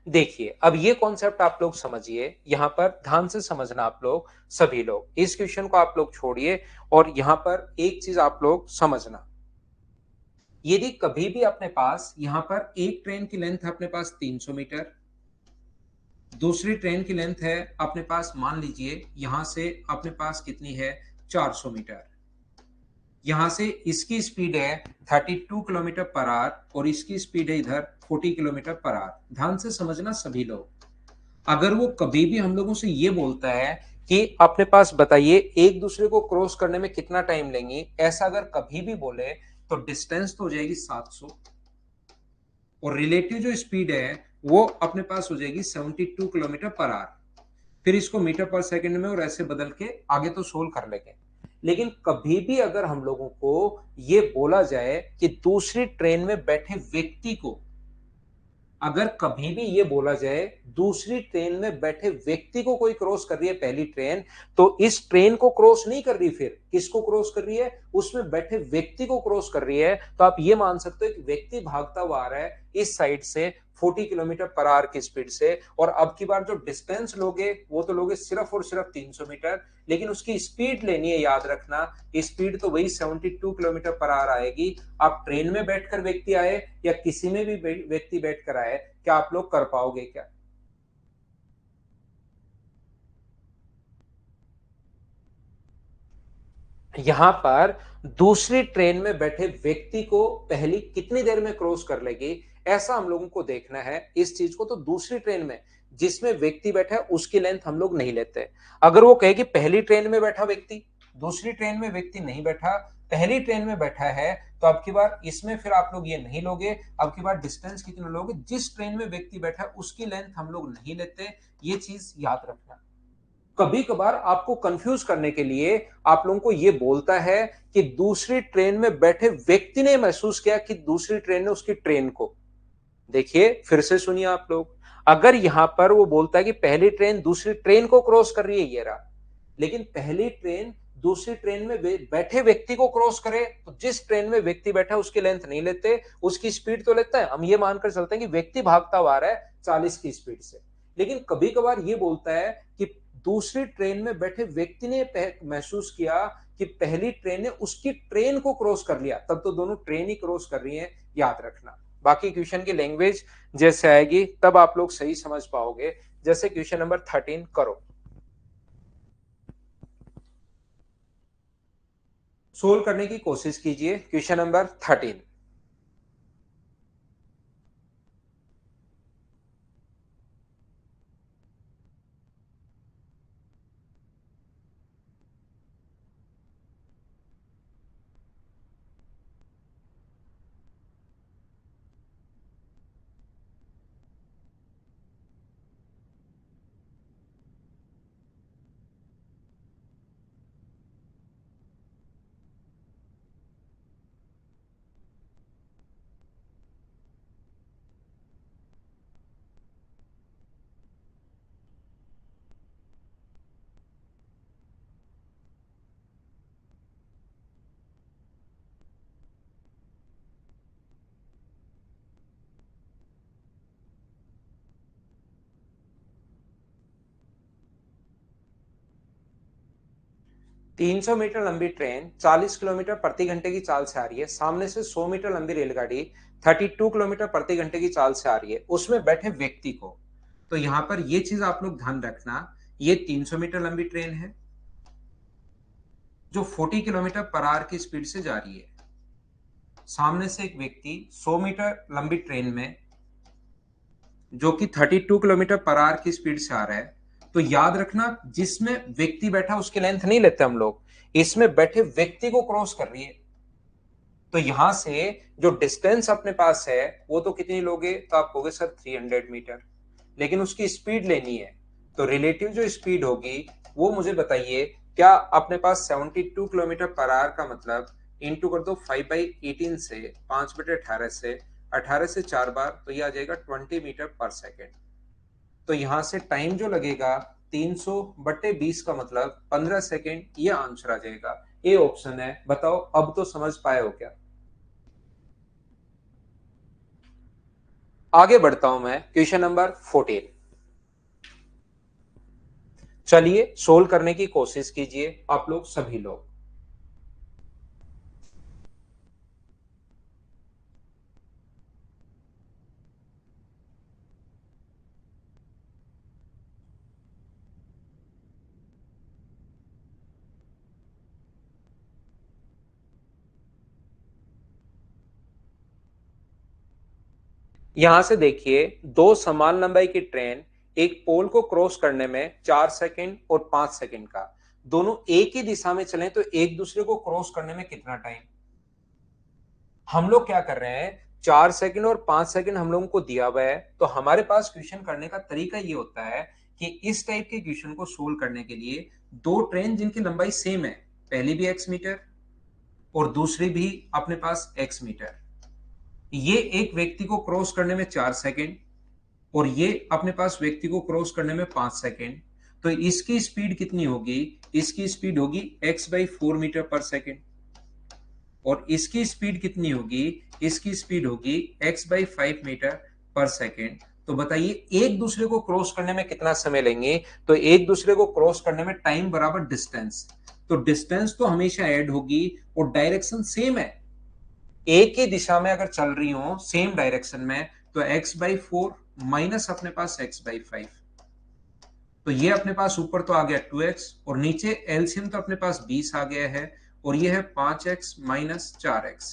देखिए, अब ये कॉन्सेप्ट आप लोग समझिए, यहां पर ध्यान से समझना आप लोग, सभी लोग इस क्वेश्चन को आप लोग छोड़िए और यहां पर एक चीज आप लोग समझना। यदि कभी भी अपने पास यहां पर एक ट्रेन की लेंथ है अपने पास 300 मीटर, दूसरी ट्रेन की लेंथ है अपने पास, मान लीजिए यहां से अपने पास कितनी है, 400 मीटर। यहां से इसकी स्पीड है 32 किलोमीटर पर आवर और इसकी स्पीड है इधर 40 किलोमीटर पर आवर। ध्यान से समझना सभी लोग। अगर वो कभी भी हम लोगों से ये बोलता है कि अपने पास बताइए एक दूसरे को क्रॉस करने में कितना टाइम लेंगे, ऐसा अगर कभी भी बोले तो डिस्टेंस तो हो जाएगी 700 और रिलेटिव जो स्पीड है वो अपने पास हो जाएगी 72 किलोमीटर पर आवर। फिर इसको मीटर पर सेकंड में और ऐसे बदल के आगे तो सोल्व कर लेंगे। लेकिन कभी भी अगर हम लोगों को ये बोला जाए कि दूसरी ट्रेन में बैठे व्यक्ति को, अगर कभी भी ये बोला जाए दूसरी ट्रेन में बैठे व्यक्ति को कोई क्रॉस कर रही है पहली ट्रेन, तो इस ट्रेन को क्रॉस नहीं कर रही, फिर किसको क्रॉस कर रही है, उसमें बैठे व्यक्ति को क्रॉस कर रही है। तो आप ये मान सकते हो कि व्यक्ति भागता हुआ आ रहा है इस साइड से 40 किलोमीटर पर आवर की स्पीड से, और अब की बार जो डिस्टेंस लोगे वो तो लोगे सिर्फ और सिर्फ 300 मीटर, लेकिन उसकी स्पीड लेनी है, याद रखना स्पीड तो वही 72 किलोमीटर पर आवर आएगी। आप ट्रेन में बैठकर व्यक्ति आए या किसी में भी व्यक्ति बैठकर आए, क्या आप लोग कर पाओगे क्या? यहां पर दूसरी ट्रेन में बैठे व्यक्ति को पहली कितनी देर में क्रॉस कर लेगी, ऐसा हम लोगों को देखना है इस चीज को। तो दूसरी ट्रेन में जिसमें व्यक्ति बैठा है उसकी लेंथ हम लोग नहीं लेते। अगर वो कहे कि पहली ट्रेन में बैठा व्यक्ति, दूसरी ट्रेन में व्यक्ति नहीं बैठा, पहली ट्रेन में बैठा है, तो अब की बार इसमें फिर आप लोग ये नहीं लोगे। अब की बार डिस्टेंस कितना लोगे, जिस ट्रेन में व्यक्ति बैठा है उसकी लेंथ हम लोग नहीं लेते। ये चीज याद रखना। कभी कभार आपको कंफ्यूज करने के लिए आप लोगों को यह बोलता है कि दूसरी ट्रेन में बैठे व्यक्ति ने महसूस किया कि दूसरी ट्रेन ने उसकी ट्रेन को, देखिए फिर से सुनिए आप लोग, अगर यहां पर वो बोलता है कि पहली ट्रेन दूसरी ट्रेन को क्रॉस कर रही है, ये रहा, लेकिन पहली ट्रेन दूसरी ट्रेन में बैठे व्यक्ति को क्रॉस करे, तो जिस ट्रेन में व्यक्ति बैठा उसकी लेंथ नहीं लेते, उसकी स्पीड तो लेता है। हम ये मानकर चलते हैं कि व्यक्ति भागता हुआ आ रहा है 40 की स्पीड से, लेकिन कभी कभार ये बोलता है कि दूसरी ट्रेन में बैठे व्यक्ति ने महसूस किया कि पहली ट्रेन ने उसकी ट्रेन को क्रॉस कर लिया, तब तो दोनों ट्रेन ही क्रॉस कर रही हैं, याद रखना। बाकी क्वेश्चन की लैंग्वेज जैसे आएगी तब आप लोग सही समझ पाओगे। जैसे क्वेश्चन नंबर 13 करो, सोल्व करने की कोशिश कीजिए। Question number 13। 300 मीटर लंबी ट्रेन 40 किलोमीटर प्रति घंटे की चाल से आ रही है, सामने से 100 मीटर लंबी रेलगाड़ी 32 किलोमीटर प्रति घंटे की चाल से आ रही है, उसमें बैठे व्यक्ति को। तो यहां पर यह चीज आप लोग ध्यान रखना, ये 300 मीटर लंबी ट्रेन है जो 40 किलोमीटर पर आवर की स्पीड से जा रही है। सामने से एक व्यक्ति 100 मीटर लंबी ट्रेन में जो कि 32 किलोमीटर पर आवर की स्पीड से आ रहा है। तो याद रखना, जिसमें व्यक्ति बैठा उसकी लेंथ नहीं लेते हम लोग, इसमें बैठे व्यक्ति को क्रॉस कर रही है। तो यहां से जो डिस्टेंस अपने पास है वो तो कितनी लोगे, तो आप कहोगे सर 300 मीटर, लेकिन उसकी स्पीड लेनी है। तो रिलेटिव जो स्पीड होगी वो मुझे बताइए, क्या अपने पास 72 किलोमीटर पर आवर का मतलब इंटू कर दो 5/18 से, 5/18 से, 18 से 4 बार, तो ये आ जाएगा 20 मीटर पर सेकेंड। तो यहां से टाइम जो लगेगा 300/20 का मतलब 15 सेकेंड, ये आंसर आ जाएगा। ए ऑप्शन है। बताओ अब तो समझ पाए हो क्या? आगे बढ़ता हूं मैं, क्वेश्चन नंबर 14। चलिए सोल्व करने की कोशिश कीजिए आप लोग सभी लोग। यहां से देखिए, दो समान लंबाई की ट्रेन एक पोल को क्रॉस करने में 4 सेकेंड और 5 सेकेंड का, दोनों एक ही दिशा में चलें तो एक दूसरे को क्रॉस करने में कितना टाइम? हम लोग क्या कर रहे हैं, 4 सेकेंड और 5 सेकेंड हम लोगों को दिया हुआ है, तो हमारे पास क्वेश्चन करने का तरीका ये होता है कि इस टाइप के क्वेश्चन को सोल्व करने के लिए दो ट्रेन जिनकी लंबाई सेम है, पहली भी एक्स मीटर और दूसरी भी अपने पास एक्स मीटर, ये एक व्यक्ति को क्रॉस करने में 4 सेकेंड और ये अपने पास व्यक्ति को क्रॉस करने में 5 सेकेंड, तो इसकी स्पीड कितनी होगी? इसकी स्पीड होगी x/4 मीटर पर सेकेंड। और इसकी स्पीड कितनी होगी? इसकी स्पीड होगी x/5 मीटर पर सेकेंड। तो बताइए एक दूसरे को क्रॉस करने में कितना समय लेंगे? तो एक दूसरे को क्रॉस करने में टाइम बराबर डिस्टेंस, तो डिस्टेंस तो हमेशा ऐड होगी और डायरेक्शन सेम है, एक ही दिशा में अगर चल रही हो सेम डायरेक्शन में, तो x/4 माइनस अपने पास x/5, तो ये अपने पास ऊपर तो आ गया 2x और नीचे एलसीएम तो अपने पास 20 आ गया है और ये है 5x माइनस 4x।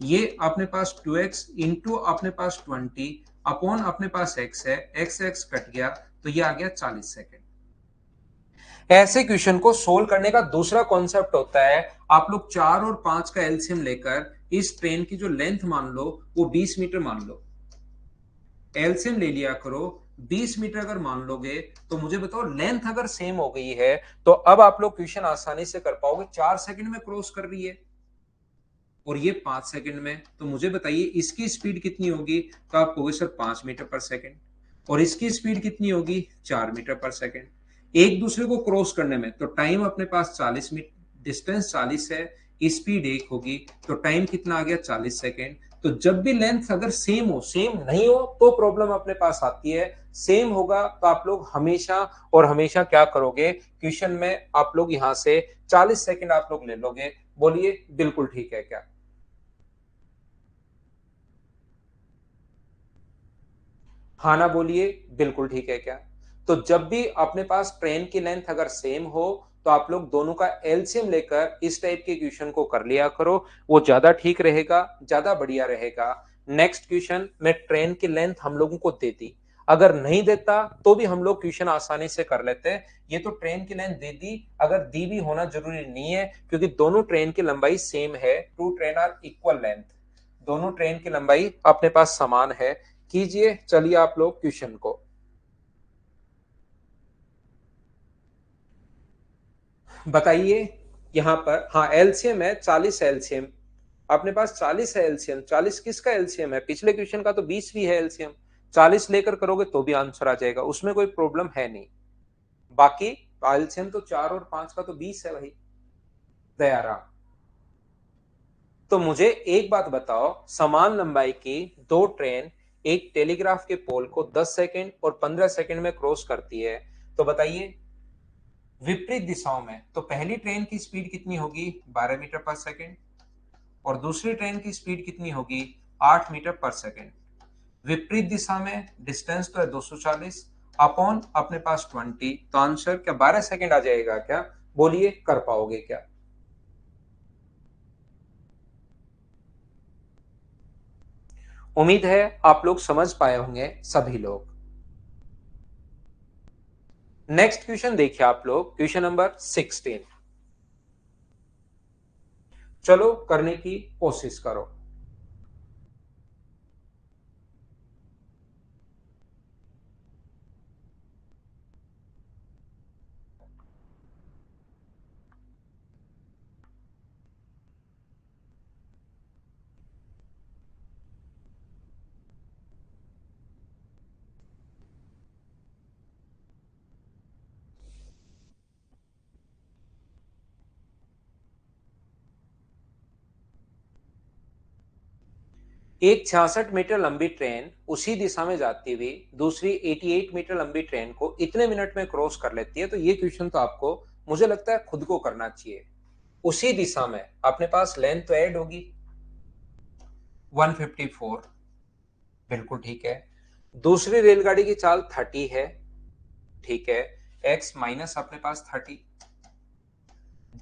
ये अपने पास 2x इंटू अपने पास 20 अपॉन अपने पास x है, x x कट गया तो ये आ गया 40 सेकेंड। ऐसे क्वेश्चन को सोल्व करने का दूसरा कॉन्सेप्ट होता है, आप लोग 4 और 5 का एलसीएम लेकर इस ट्रेन की जो लेंथ मान लो वो 20 मीटर मान लो, एलसीएम ले लिया करो। 20 मीटर अगर मान लोगे तो मुझे बताओ लेंथ अगर सेम हो गई है तो अब आप लोग क्वेश्चन आसानी से कर पाओगे। 4 सेकंड में क्रॉस कर रही है और ये 5 सेकंड में, तो मुझे बताइए इसकी स्पीड कितनी होगी? तो आप कहोगे सर 5 मीटर पर सेकंड, और इसकी स्पीड कितनी होगी? 4 मीटर पर सेकंड। एक दूसरे को क्रॉस करने में तो टाइम अपने पास 40 मीटर, डिस्टेंस 40 है, स्पीड 1 होगी, तो टाइम कितना आ गया? 40 सेकेंड। तो जब भी लेंथ अगर सेम हो, सेम नहीं हो तो प्रॉब्लम अपने पास आती है, सेम होगा तो आप लोग हमेशा और हमेशा क्या करोगे, क्वेश्चन में आप लोग यहां से 40 सेकेंड आप लोग ले लोगे। बोलिए बिल्कुल ठीक है क्या? हाँ ना बोलिए, बिल्कुल ठीक है क्या? तो जब भी अपने पास ट्रेन की लेंथ अगर सेम हो तो आप लोग दोनों का एलसीएम लेकर इस टाइप के क्वेश्चन को कर लिया करो, वो ज्यादा ठीक रहेगा, ज्यादा बढ़िया रहेगा। नेक्स्ट क्वेश्चन में ट्रेन की लेंथ हम लोगों को देती, अगर नहीं देता तो भी हम लोग क्वेश्चन आसानी से कर लेते हैं। ये तो ट्रेन की लेंथ दे दी, अगर दी भी होना जरूरी नहीं है क्योंकि दोनों ट्रेन की लंबाई सेम है, two train are equal length, दोनों ट्रेन की लंबाई अपने पास समान है। कीजिए चलिए आप लोग क्वेश्चन को बताइए। यहां पर हाँ एलसीएम है 40, एलसीएम अपने पास 40 है। एलसीएम 40 किसका एलसीएम है? पिछले क्वेश्चन का तो 20 भी है एलसीएम, 40 लेकर करोगे तो भी आंसर आ जाएगा, उसमें कोई प्रॉब्लम है नहीं। बाकी एलसीएम तो 4 और 5 का तो 20 है भाई, दयाराम। तो मुझे एक बात बताओ, समान लंबाई की दो ट्रेन एक टेलीग्राफ के पोल को 10 सेकंड और 15 सेकंड में क्रॉस करती है, तो बताइए विपरीत दिशाओं में, तो पहली ट्रेन की स्पीड कितनी होगी? 12 मीटर पर सेकंड और दूसरी ट्रेन की स्पीड कितनी होगी? 8 मीटर पर सेकंड। विपरीत दिशा में डिस्टेंस तो है 240 अपॉन अपने पास 20, तो आंसर क्या 12 सेकंड आ जाएगा क्या? बोलिए कर पाओगे क्या? उम्मीद है आप लोग समझ पाए होंगे सभी लोग। नेक्स्ट क्वेश्चन देखिए आप लोग, क्वेश्चन नंबर 16। चलो करने की कोशिश करो। एक 66 मीटर लंबी ट्रेन उसी दिशा में जाती हुई दूसरी 88 मीटर लंबी ट्रेन को इतने मिनट में क्रॉस कर लेती है। तो ये क्वेश्चन तो आपको मुझे लगता है खुद को करना चाहिए। उसी दिशा में अपने पास लेंथ तो ऐड होगी 154, बिल्कुल ठीक है। दूसरी रेलगाड़ी की चाल 30 है, ठीक है। एक्स माइनस अपने पास 30,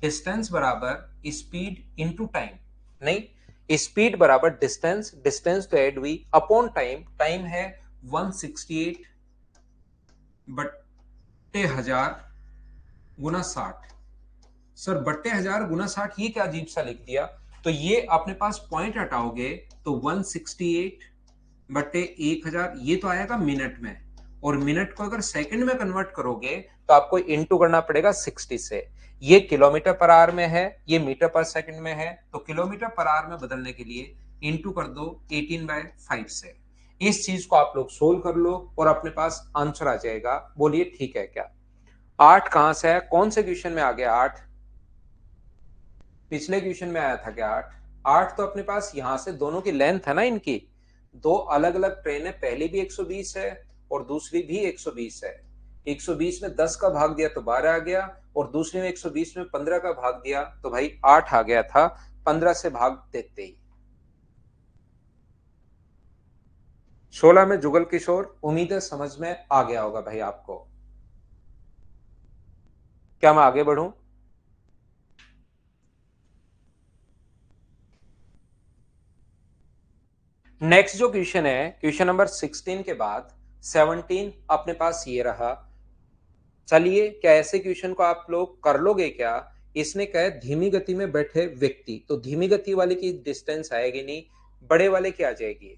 डिस्टेंस बराबर स्पीड इनटू टाइम, नहीं स्पीड बराबर डिस्टेंस, डिस्टेंस तो ऐड हुई अपॉन टाइम, टाइम है 168 बट्टे 1000 गुना 60। सर बट्टे 1000 गुना 60 ये क्या अजीब सा लिख दिया। तो ये अपने पास पॉइंट हटाओगे तो 168 बट्टे 1000 ये तो आएगा मिनट में, और मिनट को अगर सेकंड में कन्वर्ट करोगे तो आपको इनटू करना पड़ेगा 60 से। ये किलोमीटर पर आवर में है, ये मीटर पर सेकंड में है, तो किलोमीटर पर आवर में बदलने के लिए इनटू कर दो 18/5 से। इस चीज को आप लोग सोल्व कर लो और अपने पास आंसर आ जाएगा। बोलिए ठीक है क्या? 8 कहां से है, कौन से क्वेश्चन में आ गया 8? पिछले क्वेश्चन में आया था क्या 8? 8 तो अपने पास यहां से दोनों की लेंथ है ना इनकी, दो अलग अलग ट्रेन है, पहली भी 120 है और दूसरी भी 120 है। 120 में 10 का भाग दिया तो 12 आ गया, और दूसरी में 120 में 15 का भाग दिया तो भाई 8 आ गया था, 15 से भाग देते ही। 16 में जुगल किशोर, उम्मीद है समझ में आ गया होगा भाई आपको। क्या मैं आगे बढ़ूं? नेक्स्ट जो क्वेश्चन है, क्वेश्चन नंबर 16 के बाद 17 अपने पास ये रहा। चलिए, क्या ऐसे क्वेश्चन को आप लोग कर लोगे क्या? इसने कहा है धीमी गति में बैठे व्यक्ति, तो धीमी गति वाले की डिस्टेंस आएगी नहीं, बड़े वाले की आ जाएगी।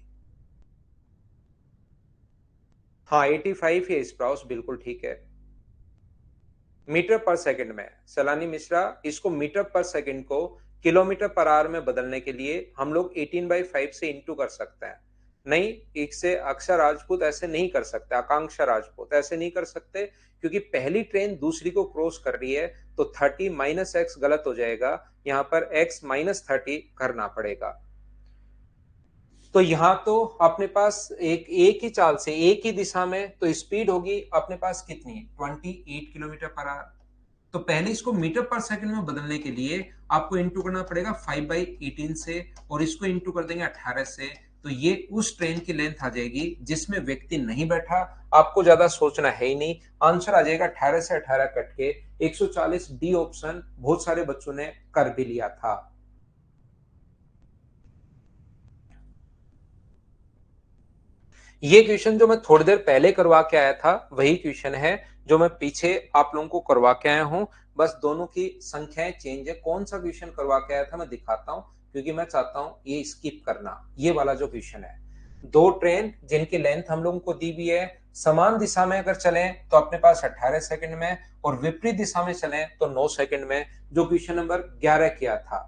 हाँ 85 है स्प्राउस, बिल्कुल ठीक है। मीटर पर सेकंड में सलानी मिश्रा, इसको मीटर पर सेकंड को किलोमीटर पर आवर में बदलने के लिए हम लोग 18/5 से इंटू कर सकते हैं। नहीं, एक से अक्षर राजपूत ऐसे नहीं कर सकते, आकांक्षा राजपूत ऐसे नहीं कर सकते, क्योंकि पहली ट्रेन दूसरी को क्रॉस कर रही है, तो 30 माइनस एक्स गलत हो जाएगा, यहाँ पर एक्स माइनस 30 करना पड़ेगा। तो यहां तो अपने पास एक ही चाल से एक ही दिशा में तो स्पीड होगी अपने पास कितनी, 28 किलोमीटर पर आवर। तो पहले इसको मीटर पर सेकंड में बदलने के लिए आपको इंटू करना पड़ेगा 5/18 से, और इसको इंटू कर देंगे 18 से। तो ये उस ट्रेन की लेंथ आ जाएगी जिसमें व्यक्ति नहीं बैठा। आपको ज्यादा सोचना है ही नहीं, आंसर आ जाएगा 18 से 18 कट के 140, डी ऑप्शन बहुत सारे बच्चों ने कर भी लिया था। ये क्वेश्चन जो मैं थोड़ी देर पहले करवा के आया था वही क्वेश्चन है जो मैं पीछे आप लोगों को करवा के आया हूं, बस दोनों की संख्याएं चेंज है। कौन सा क्वेश्चन करवा के आया था मैं दिखाता हूं, क्योंकि मैं चाहता हूं ये स्किप करना। ये वाला जो क्वेश्चन है, दो ट्रेन जिनकी लेंथ हम लोगों को दी हुई है, समान दिशा में अगर चलें तो अपने पास 18 सेकंड में, और विपरीत दिशा में चलें तो 9 सेकंड में, जो क्वेश्चन नंबर 11 किया था।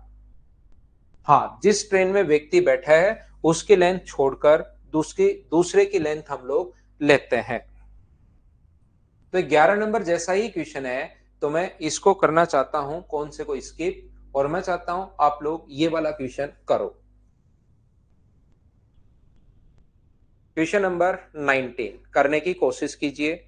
हाँ, जिस ट्रेन में व्यक्ति बैठा है उसकी लेंथ छोड़कर दूसरे की लेंथ हम लोग लेते हैं। तो 11 नंबर जैसा ही क्वेश्चन है, तो मैं इसको करना चाहता हूं कौन से को स्किप, और मैं चाहता हूं आप लोग ये वाला क्वेश्चन करो। क्वेश्चन नंबर 19 करने की कोशिश कीजिए।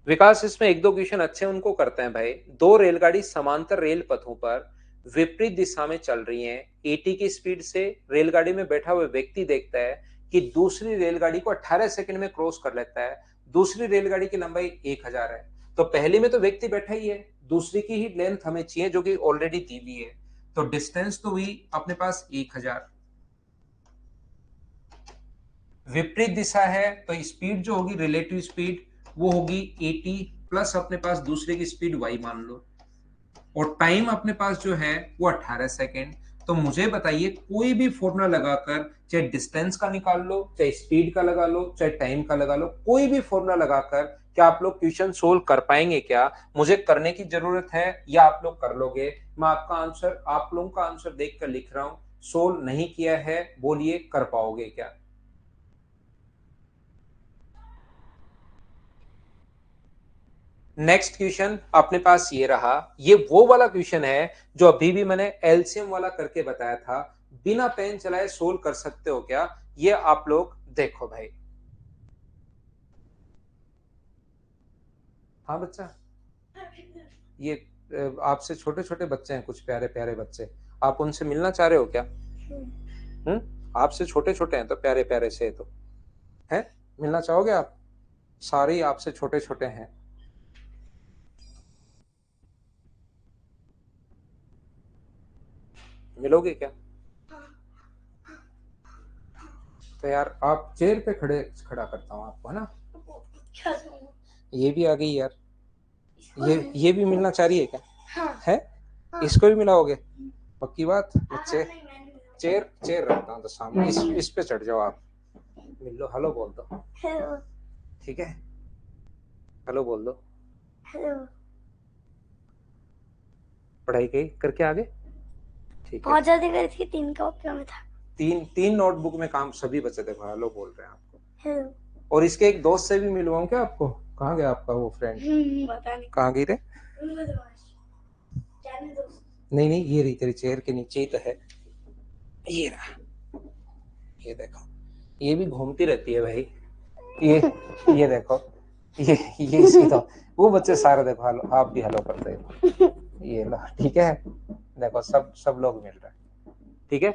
विकास, इसमें एक दो क्वेश्चन अच्छे उनको करते हैं भाई। दो रेलगाड़ी समांतर रेल पथों पर विपरीत दिशा में चल रही हैं, 80 की स्पीड से। रेलगाड़ी में बैठा हुआ व्यक्ति देखता है कि दूसरी रेलगाड़ी को 18 सेकंड में क्रॉस कर लेता है। दूसरी रेलगाड़ी की लंबाई 1000 है, तो पहली में तो व्यक्ति बैठा ही है, दूसरी की ही लेंथ हमें चाहिए जो कि ऑलरेडी दी हुई है। तो डिस्टेंस तो हुई अपने पास 1000, विपरीत दिशा है तो स्पीड जो होगी रिलेटिव स्पीड वो होगी 80 प्लस अपने पास दूसरे की स्पीड y मान लो, और टाइम अपने पास जो है वो 18 सेकेंड। तो मुझे बताइए, कोई भी फॉर्मूला लगाकर, चाहे डिस्टेंस का निकाल लो, चाहे स्पीड का लगा लो, चाहे टाइम का लगा लो, कोई भी फॉर्मूला लगाकर क्या आप लोग क्वेश्चन सोल्व कर पाएंगे क्या? मुझे करने की जरूरत है या आप लोग कर लोगे? मैं आपका आंसर, आप लोगों का आंसर देख कर लिख रहा हूं। सोल्व नहीं किया है, बोलिए कर पाओगे क्या? नेक्स्ट क्वेश्चन अपने पास ये रहा, ये वो वाला क्वेश्चन है जो अभी भी मैंने एलसीएम वाला करके बताया था, बिना पेन चलाए सोल्व कर सकते हो क्या? ये आप लोग देखो भाई। हाँ बच्चा, ये आपसे छोटे छोटे बच्चे हैं, कुछ प्यारे प्यारे बच्चे, आप उनसे मिलना चाह रहे हो क्या? आपसे छोटे छोटे हैं तो प्यारे प्यारे से तो हैं, मिलना चाहोगे आप? सारे ही आपसे छोटे छोटे हैं। मिलोगे क्या? तो यार आप चेयर पे खड़ा करता हूँ आपको, है ना? ये भी आ गई यार, ये भी मिलना चाह रही है क्या? है? इसको भी मिलाओगे? पक्की बात बच्चे? चेयर चेयर रखता हूँ तो सामने, इस पे चढ़ जाओ आप, मिल लो, हेलो बोल दो, ठीक है? हेलो बोल दो। पढ़ाई कही करके आगे, ठीक है? बहुत ज्यादा करी थी, 3 कॉपियों में था। तीन नोटबुक में काम सभी बच्चे, देखो हेलो बोल रहे हैं आपको। और इसके एक दोस्त से भी मिलवाऊं क्या आपको? कहाँ गया आपका वो फ्रेंड? पता नहीं कहाँ गई रे? नहीं नहीं, ये रही तेरी चेयर के नीचे ही तो है, ये रहा, ये देखो, ये भी घूमती रहती है भाई, ये देखो, ये इसकी तो, वो बच्चे सारे देखो हेलो, आप भी हेलो करते हो, ये लो, ठीक है? देखो सब लोग मिल रहे हैं, ठीक है?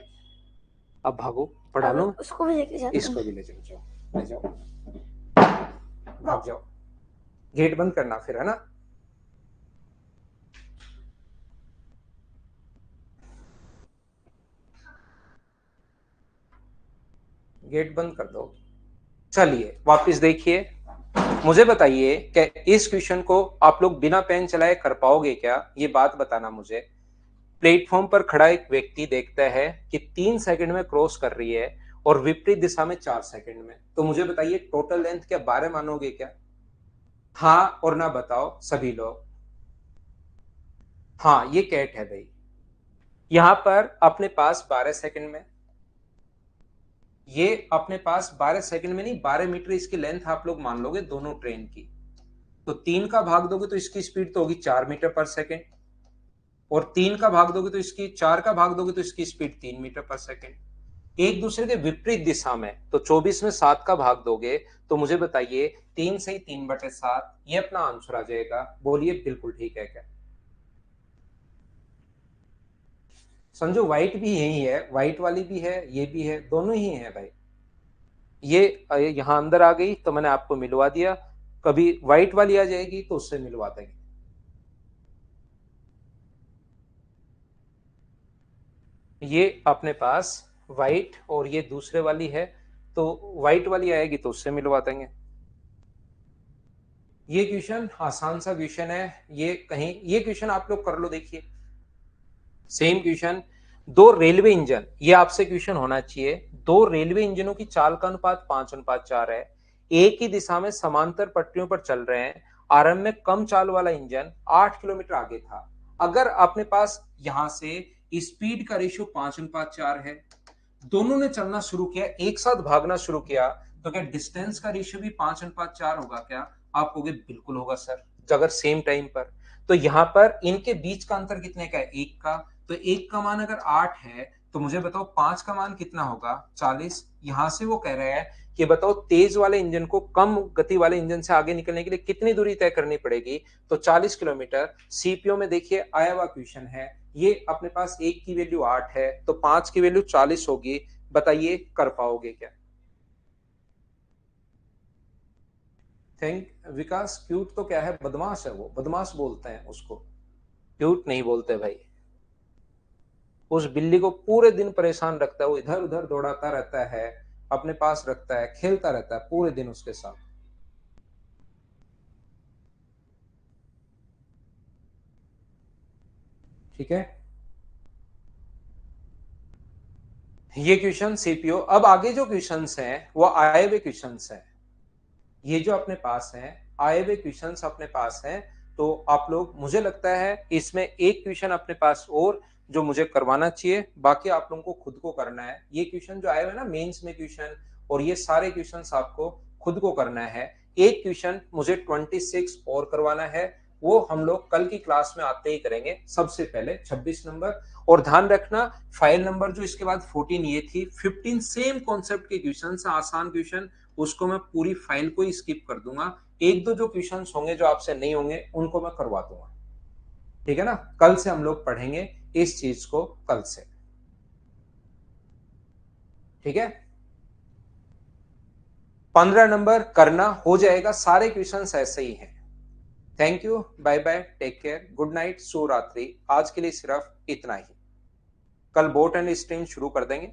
अब भागो, पढ़ा लो, उसको भी लेके जाता इसको भी ले जाओ, ले जाओ, भाग जाओ, गेट बंद करना फिर, है ना? गेट बंद कर दो। चलिए वापस देखिए, मुझे बताइए कि इस क्वेश्चन को आप लोग बिना पेन चलाए कर पाओगे क्या? ये बात बताना मुझे। प्लेटफॉर्म पर खड़ा एक व्यक्ति देखता है कि 3 सेकंड में क्रॉस कर रही है और विपरीत दिशा में 4 सेकंड में, तो मुझे बताइए टोटल लेंथ क्या 12 मानोगे क्या? हाँ और ना बताओ सभी लोग। हाँ ये कैट है भाई, यहां पर अपने पास 12 सेकंड में, ये अपने पास 12 सेकंड में नहीं, 12 मीटर इसकी लेंथ आप लोग मान लोगे दोनों ट्रेन की, तो 3 का भाग दोगे तो इसकी स्पीड तो होगी 4 मीटर पर सेकेंड, और 3 का भाग दोगे तो इसकी, 4 का भाग दोगे तो इसकी स्पीड 3 मीटर पर सेकेंड, एक दूसरे के विपरीत दिशा में, तो 24 में 7 का भाग दोगे तो मुझे बताइए 3 से 3/7, ये अपना आंसर आ जाएगा। बोलिए बिल्कुल ठीक है क्या? समझो व्हाइट भी यही है, व्हाइट वाली भी है, ये भी है, दोनों ही है भाई। ये यहां अंदर आ गई तो मैंने आपको मिलवा दिया, कभी व्हाइट वाली आ जाएगी तो उससे मिलवा देंगे। ये अपने पास व्हाइट और ये दूसरे वाली है, तो व्हाइट वाली आएगी तो उससे मिलवा देंगे। ये क्वेश्चन आसान सा क्वेश्चन है, ये कहीं ये क्वेश्चन आप लोग कर लो, देखिए सेम क्वेश्चन, दो रेलवे इंजन, ये आपसे क्वेश्चन होना चाहिए, दो रेलवे इंजनों की चाल का अनुपात 5:4 है, एक ही दिशा में समांतर पटरियों पर चल रहे हैं, आरंभ में कम चाल वाला इंजन 8 किलोमीटर आगे था, अगर अपने पास यहां से स्पीड का रेशियो 5:4 है, दोनों ने चलना शुरू किया, एक साथ भागना शुरू किया, तो क्या डिस्टेंस का रेशियो भी 5:4 होगा क्या? आप कहोगे बिल्कुल होगा सर, अगर सेम टाइम पर, तो यहां पर इनके बीच का अंतर कितने का है? 1 का, तो 1 का मान अगर 8 है तो मुझे बताओ 5 का मान कितना होगा? 40। यहां से वो कह रहे हैं कि बताओ तेज वाले इंजन को कम गति वाले इंजन से आगे निकलने के लिए कितनी दूरी तय करनी पड़ेगी? तो 40 किलोमीटर। सीपीओ में देखिए आया हुआ क्वेश्चन है, ये अपने पास 1 की वैल्यू 8 है तो 5 की वैल्यू 40 होगी, बताइए कर पाओगे क्या? थिंक विकास, क्यूट तो क्या है, बदमाश है, वो बदमाश बोलते हैं उसको, क्यूट नहीं बोलते भाई। उस बिल्ली को पूरे दिन परेशान रखता है, वो इधर उधर दौड़ाता रहता है, अपने पास रखता है, खेलता रहता है पूरे दिन उसके साथ, ठीक है? ये क्वेश्चन सीपीओ। अब आगे जो क्वेश्चंस हैं वो आए हुए क्वेश्चंस हैं, ये जो अपने पास हैं आए हुए क्वेश्चंस अपने पास हैं, तो आप लोग, मुझे लगता है इसमें एक क्वेश्चन अपने पास और जो मुझे करवाना चाहिए, बाकी आप लोगों को खुद को करना है। ये क्वेश्चन जो आए हुए ना मेंस में क्वेश्चन, और ये सारे क्वेश्चंस आपको खुद को करना है। एक क्वेश्चन मुझे 26 और करवाना है, वो हम लोग कल की क्लास में आते ही करेंगे। सबसे पहले 26 नंबर, और ध्यान रखना फाइल नंबर जो इसके बाद 14 ये थी, 15 सेम कॉन्सेप्ट के क्वेश्चन, आसान क्वेश्चन, उसको मैं पूरी फाइल को ही स्किप कर दूंगा। एक दो जो क्वेश्चन होंगे जो आपसे नहीं होंगे उनको मैं करवा दूंगा, ठीक है ना। कल से हम लोग पढ़ेंगे इस चीज को, कल से, ठीक है। 15 नंबर करना हो जाएगा, सारे क्वेश्चंस ऐसे ही हैं। Thank you, bye bye, take care, good night, शुभ रात्रि। आज के लिए सिर्फ इतना ही। कल बोट एंड स्ट्रीम शुरू कर देंगे।